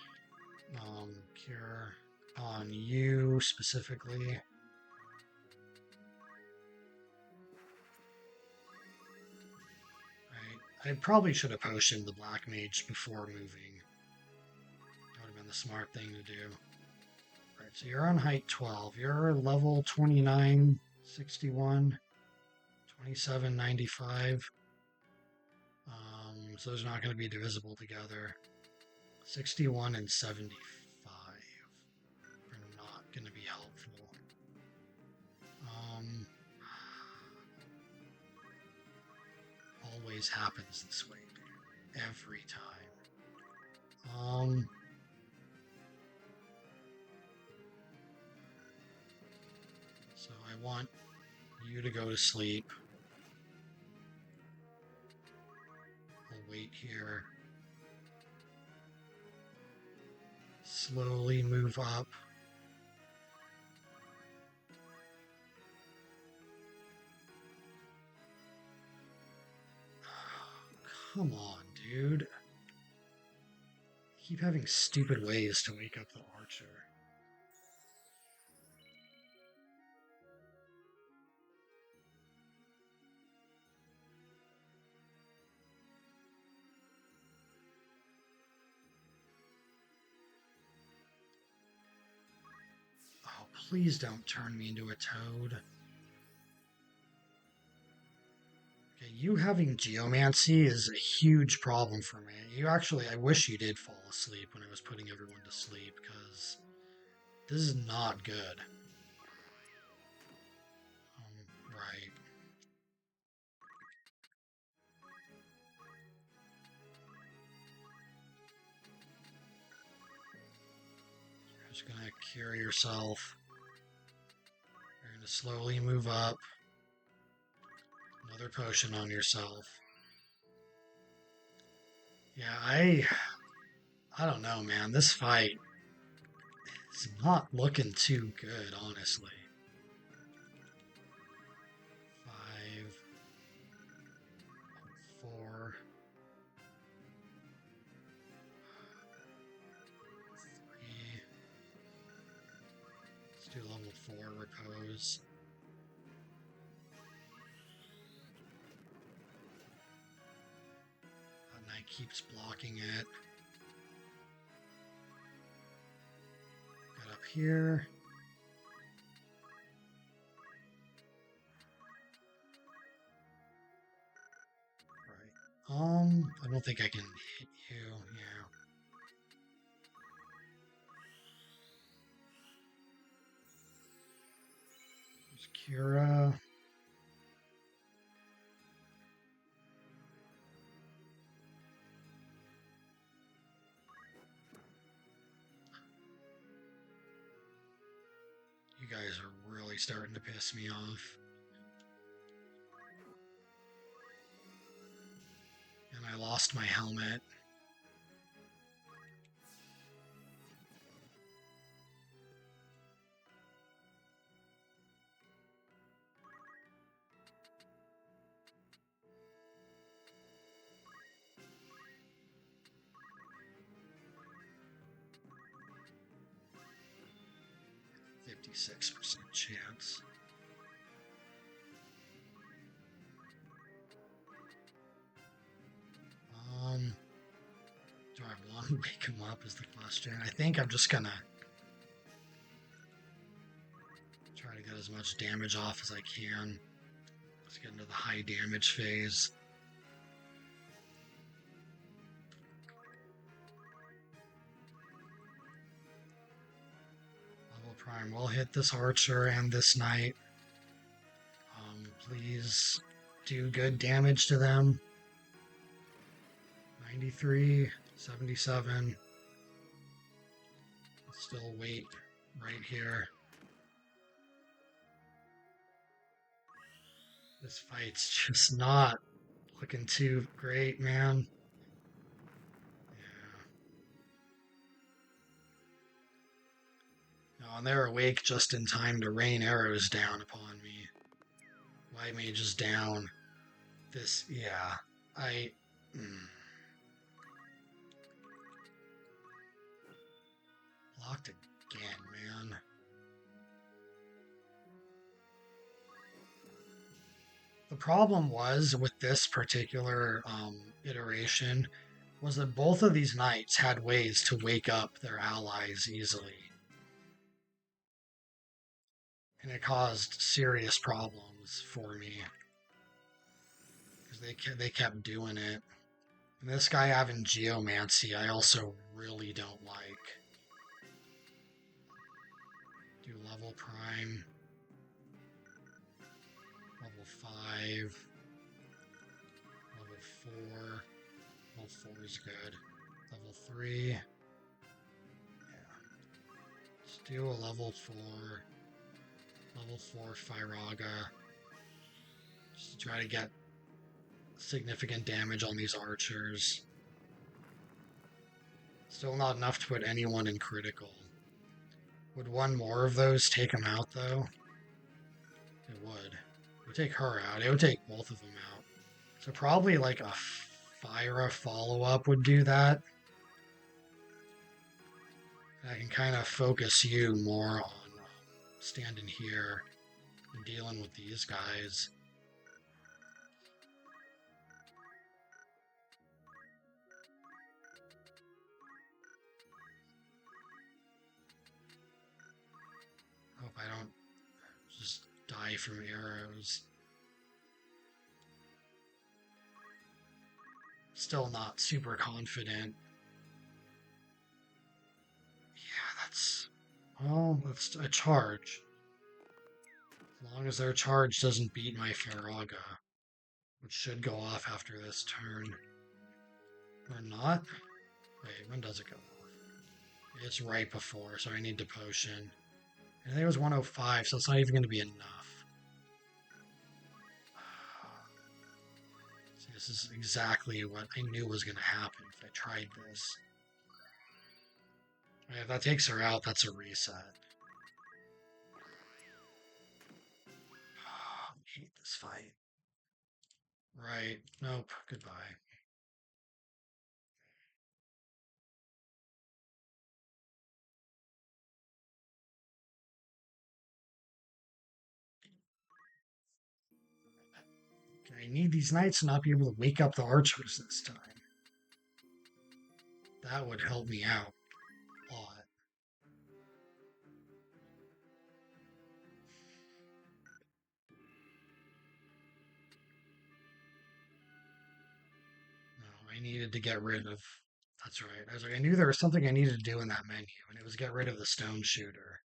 Cure on you specifically. Right. I probably should have potioned the Black Mage before moving. That would have been the smart thing to do. Right, so you're on height 12. You're level 2961, 2795. So those are not going to be divisible together. 61 and 75 are not going to be helpful. Always happens this way, dude. Every time. So I want you to go to sleep. I'll wait here. Slowly move up. Come on, dude. Keep having stupid ways to wake up the archer. Oh, please don't turn me into a toad. Okay, you having geomancy is a huge problem for me. You actually, I wish you did fall asleep when I was putting everyone to sleep, because this is not good. Right. You're just gonna cure yourself. You're gonna slowly move up. Another potion on yourself. Yeah, I don't know, man. This fight is not looking too good, honestly. 5, 4, 3. Let's do level 4 repose. That knight keeps blocking it. Got up here. I don't think I can hit you. Yeah. There's Kira. You guys are really starting to piss me off. And I lost my helmet. .56% chance. Do I want to wake him up is the question. I think I'm just gonna try to get as much damage off as I can. Let's get into the high damage phase. Level Prime will hit this archer and this knight. Please do good damage to them. 93, 77. Still wait right here. This fight's just not looking too great, man. Yeah. No, and they're awake just in time to rain arrows down upon me. White Mage is down. This, yeah. Blocked again, man. The problem was with this particular iteration was that both of these knights had ways to wake up their allies easily. And it caused serious problems for me. Because they kept doing it. And this guy having Geomancy, I also really don't like. Do level prime. Level 5. Level 4. Level 4 is good. Level 3. Yeah. Let's do a level 4. Level 4 Firaga. Just to try to get significant damage on these archers. Still not enough to put anyone in critical. Would one more of those take him out, though? It would. It would take her out. It would take both of them out. So probably like a Fyra follow-up would do that. I can kind of focus you more on standing here and dealing with these guys. Hope I don't just die from arrows. Still not super confident. Yeah, that's... Well, that's a charge. As long as their charge doesn't beat my Firaga, which should go off after this turn. Or not? Wait, when does it go off? It's right before, so I need to potion. I think it was 105, so it's not even going to be enough. See, this is exactly what I knew was going to happen if I tried this. If that takes her out, that's a reset. I hate this fight. Right. Nope. Goodbye. I need these knights to not be able to wake up the archers this time. That would help me out a lot. No, I needed to get rid of... That's right. I was like, I knew there was something I needed to do in that menu, and it was get rid of the stone shooter.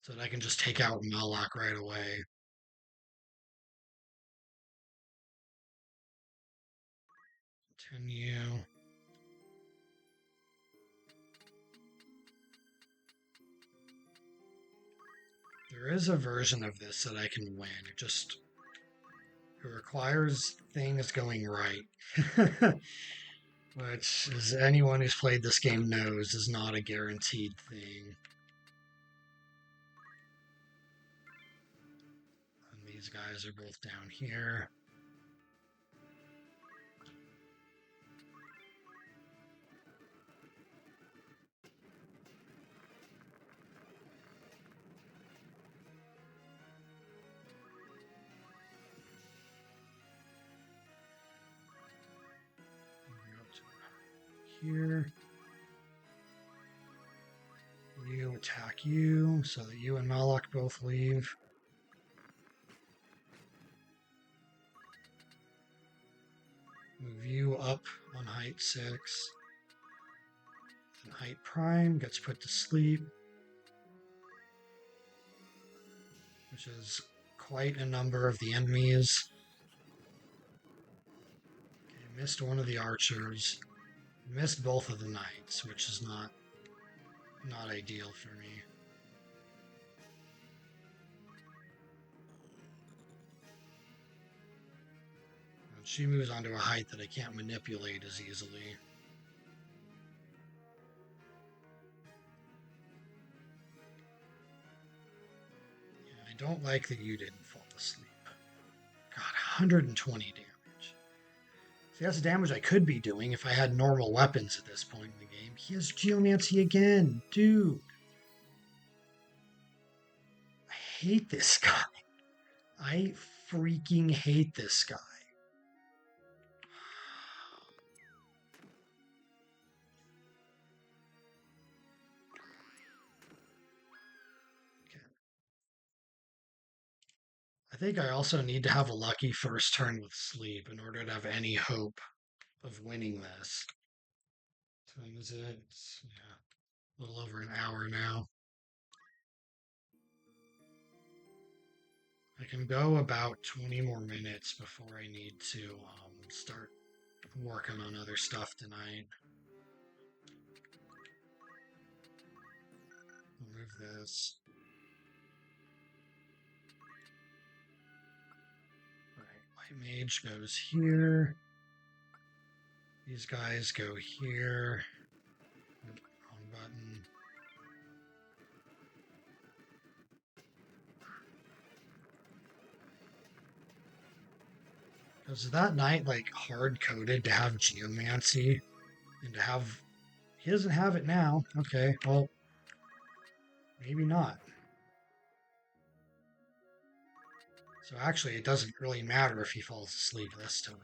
So that I can just take out Malak right away. Continue. There is a version of this that I can win. It requires things going right. Which, as anyone who's played this game knows, is not a guaranteed thing. And these guys are both down here. Here. You attack you, so that you and Malak both leave. Move you up on height 6. And height prime gets put to sleep. Which is quite a number of the enemies. Okay, missed one of the archers. Missed both of the knights, which is not ideal for me. And she moves onto a height that I can't manipulate as easily. Yeah, I don't like that you didn't fall asleep. God, 120 damage. See, that's the damage I could be doing if I had normal weapons at this point in the game. He has Geomancy again, dude. hate this guy. I freaking hate this guy. Okay. I think I also need to have a lucky first turn with sleep in order to have any hope of winning this. What time is it? Yeah, a little over an hour now. I can go about 20 more minutes before I need to start working on other stuff tonight. Remove this. Alright, White Mage goes here. These guys go here. Wrong button. Because that knight like hard coded to have geomancy and to have he doesn't have it now. Okay, well maybe not. So actually it doesn't really matter if he falls asleep this time.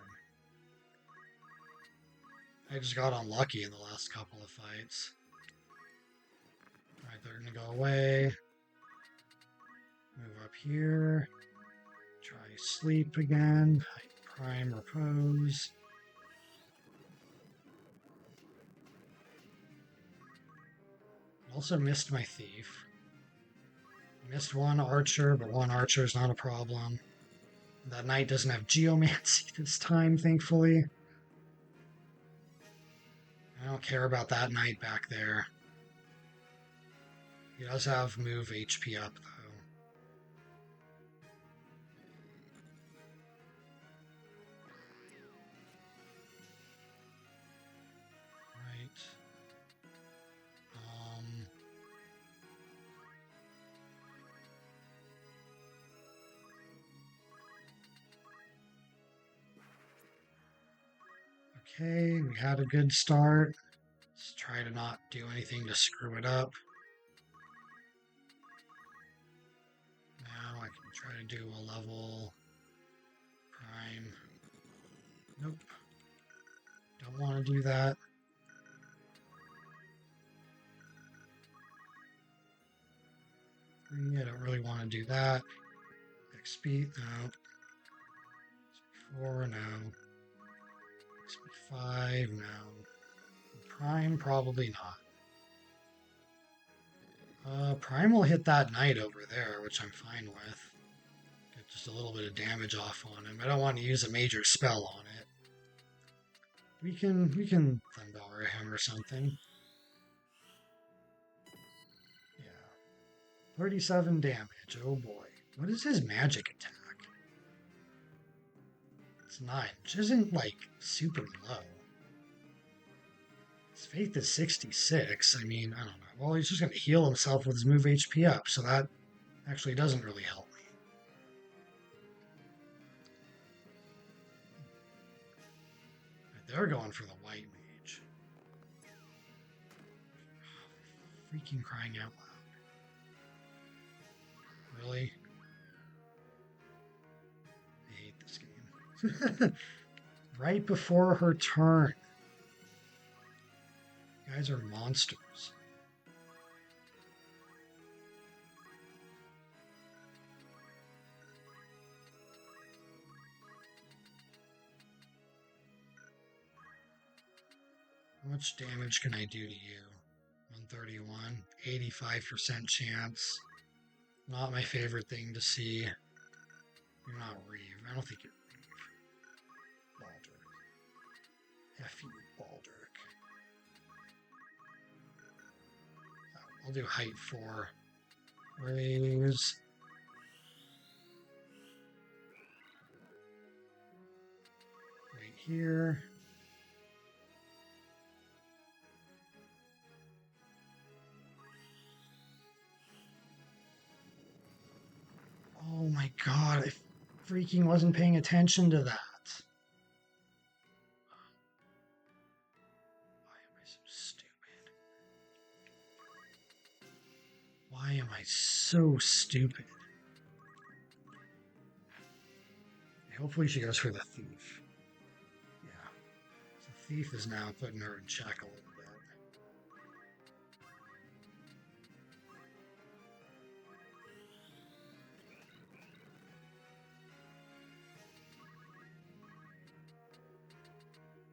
I just got unlucky in the last couple of fights. Alright, they're gonna go away. Move up here. Try sleep again. Prime repose. Also missed my thief. Missed one archer, but one archer is not a problem. That knight doesn't have geomancy this time, thankfully. I don't care about that knight back there. He does have move HP up, though. Right. Okay, we had a good start. Let's try to not do anything to screw it up. Now I can try to do a level prime. Nope. Don't want to do that. I don't really want to do that. XP, no. XP4, no. XP5, no. Prime, probably not. Prime will hit that knight over there, which I'm fine with. Get just a little bit of damage off on him. I don't want to use a major spell on it. We can Thundara him or something. Yeah. 37 damage, oh boy. What is his magic attack? It's 9, which isn't, like, super low. His faith is 66. I mean, I don't know. Well, he's just going to heal himself with his move HP up, so that actually doesn't really help me. They're going for the White Mage. Freaking crying out loud. Really? I hate this game. Right before her turn. You guys are monsters. How much damage can I do to you? 131, 85% chance. Not my favorite thing to see. You're not Reeve. I don't think you're Reeve. Baldric. F you, Baldric. I'll do height 4. Raise. Wait here. Oh my god, I freaking wasn't paying attention to that. Why am I so stupid? Why am I so stupid? Hopefully she goes for the thief. Yeah. So the thief is now putting her in check a little bit.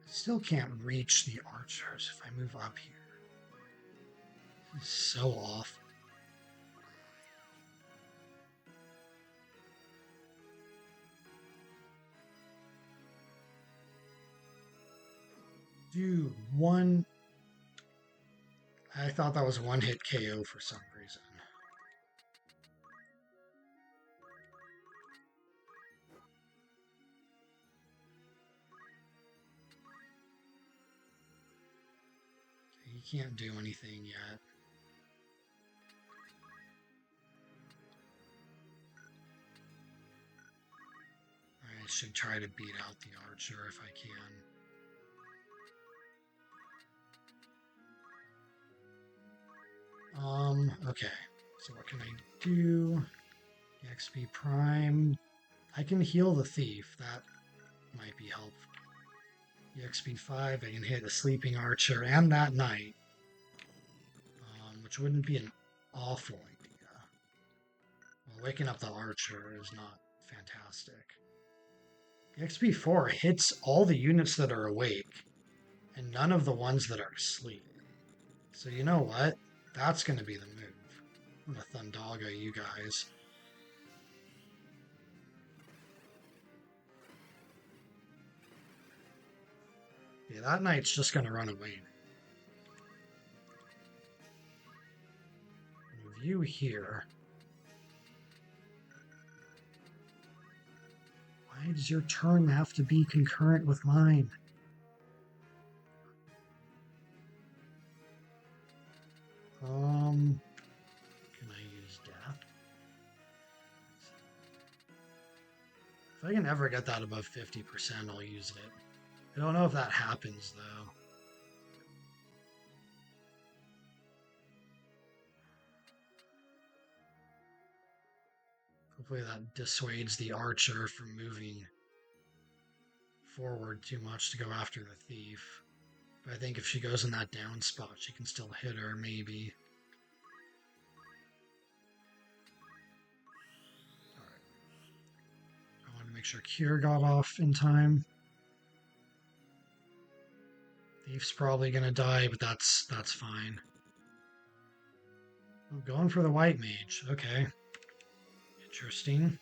Still can't reach the archers if I move up here. This is so awful. Dude, one. I thought that was one hit KO for some reason. He can't do anything yet. I should try to beat out the archer if I can. Okay. So what can I do? XP Prime. I can heal the thief. That might be helpful. EXP 5, I can hit a sleeping archer and that knight. Which wouldn't be an awful idea. Well, waking up the archer is not fantastic. EXP 4 hits all the units that are awake and none of the ones that are asleep. So you know what? That's going to be the move. I'm going to Thundaga you guys. Yeah, that knight's just going to run away. Move you here. Why does your turn have to be concurrent with mine? Can I use death? If I can ever get that above 50%, I'll use it. I don't know if that happens, though. Hopefully that dissuades the archer from moving forward too much to go after the thief. But I think if she goes in that down spot, she can still hit her, maybe. Alright. I want to make sure Cure got off in time. Thief's probably going to die, but that's fine. I'm going for the white mage. Okay. Interesting.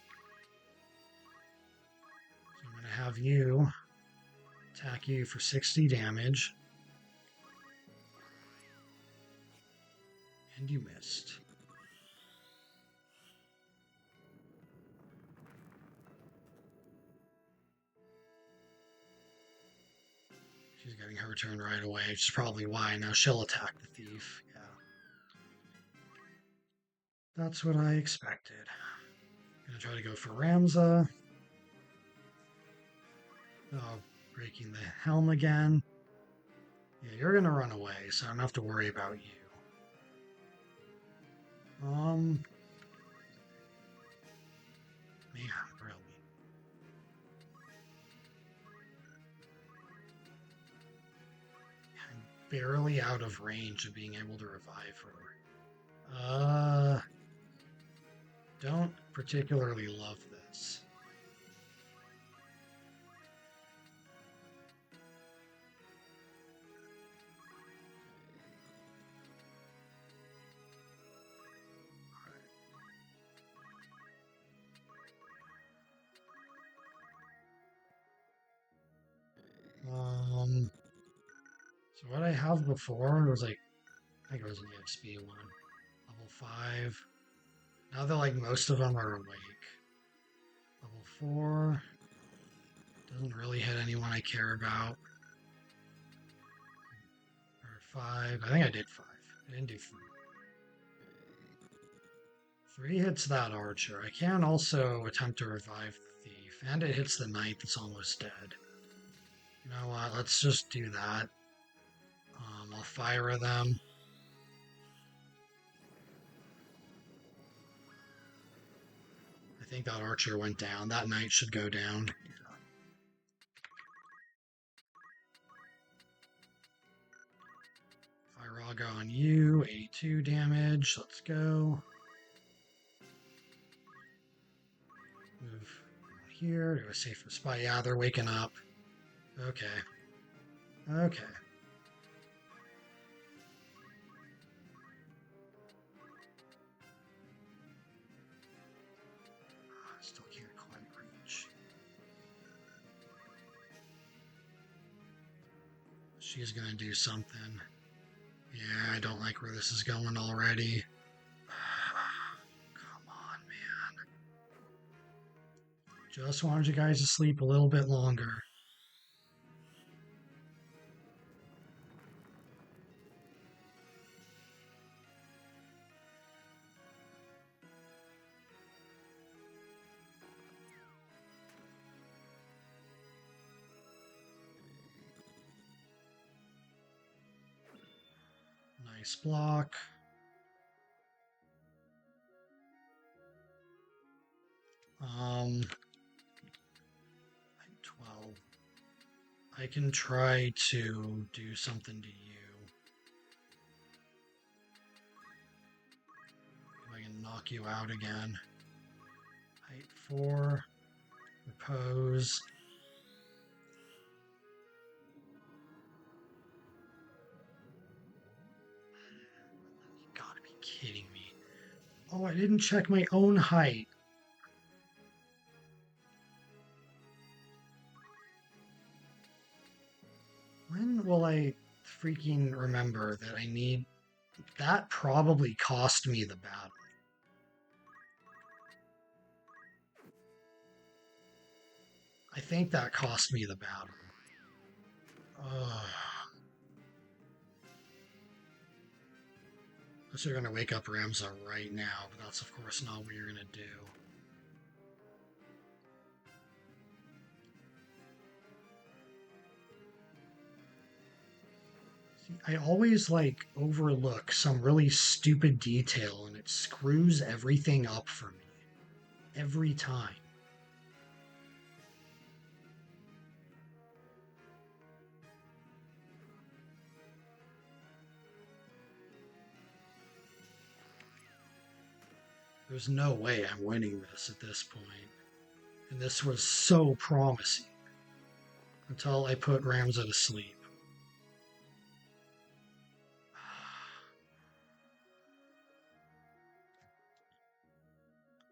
So I'm going to have you attack you for 60 damage. And you missed. She's getting her turn right away, which is probably why. Now she'll attack the thief. Yeah. That's what I expected. Gonna try to go for Ramza. Oh, breaking the helm again. Yeah, you're gonna run away, so I don't have to worry about you. Man, really. I'm barely out of range of being able to revive her. Don't particularly love this. So what I have before was like, I think it was an EXP one, level 5. Now that like most of them are awake. Level 4 doesn't really hit anyone I care about. Or 5. I think I did 5. I didn't do 3. 3 hits that archer. I can also attempt to revive the thief, and it hits the knight that's almost dead. You know what? Let's just do that. I'll fire them. I think that archer went down. That knight should go down. I'll go on you. 82 damage. Let's go. Move here to a safer spot. Yeah, they're waking up. Okay. Okay. I still can't quite reach. She's gonna do something. Yeah, I don't like where this is going already. Come on, man. Just wanted you guys to sleep a little bit longer. Nice block. Um, 12. I can try to do something to you. If I can knock you out again. Height 4. Repose. You gotta be kidding me. Oh, I didn't check my own height. When will I freaking remember that I need... That probably cost me the battle. I think that cost me the battle. Ugh. Unless you're gonna wake up Ramza right now, but that's of course not what you're gonna do. See, I always like overlook some really stupid detail and it screws everything up for me. Every time. There's no way I'm winning this at this point. And this was so promising. Until I put Ramza to sleep.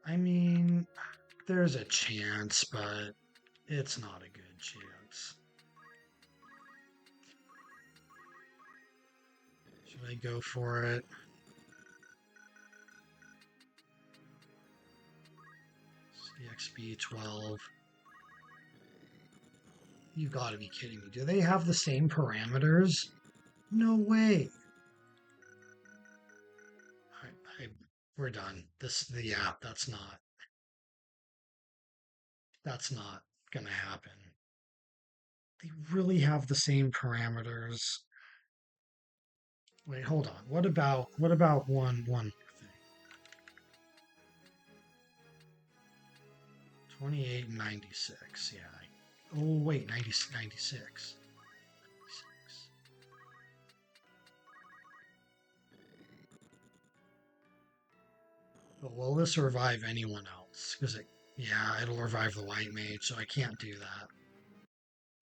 I mean, there's a chance, but it's not a good chance. Should I go for it? CXB 12. You gotta be kidding me. Do they have the same parameters? No way. We're done. Yeah, that's not gonna happen. They really have the same parameters. Wait, hold on. What about one thing? 28 and 96. Yeah. Oh wait, 96. But will this revive anyone else? Yeah, it'll revive the white mage, so I can't do that.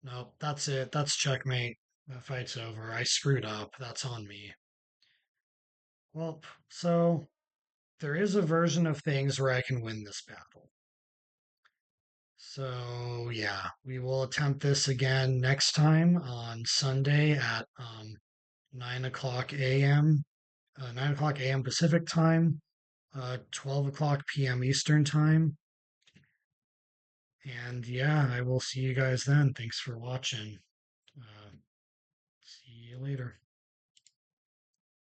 Nope, that's it. That's checkmate. The fight's over. I screwed up. That's on me. Well, so there is a version of things where I can win this battle. So yeah, we will attempt this again next time on Sunday at 9 o'clock a.m. 9 o'clock a.m. Pacific time, 12 o'clock p.m. Eastern time. And yeah, I will see you guys then. Thanks for watching. See you later.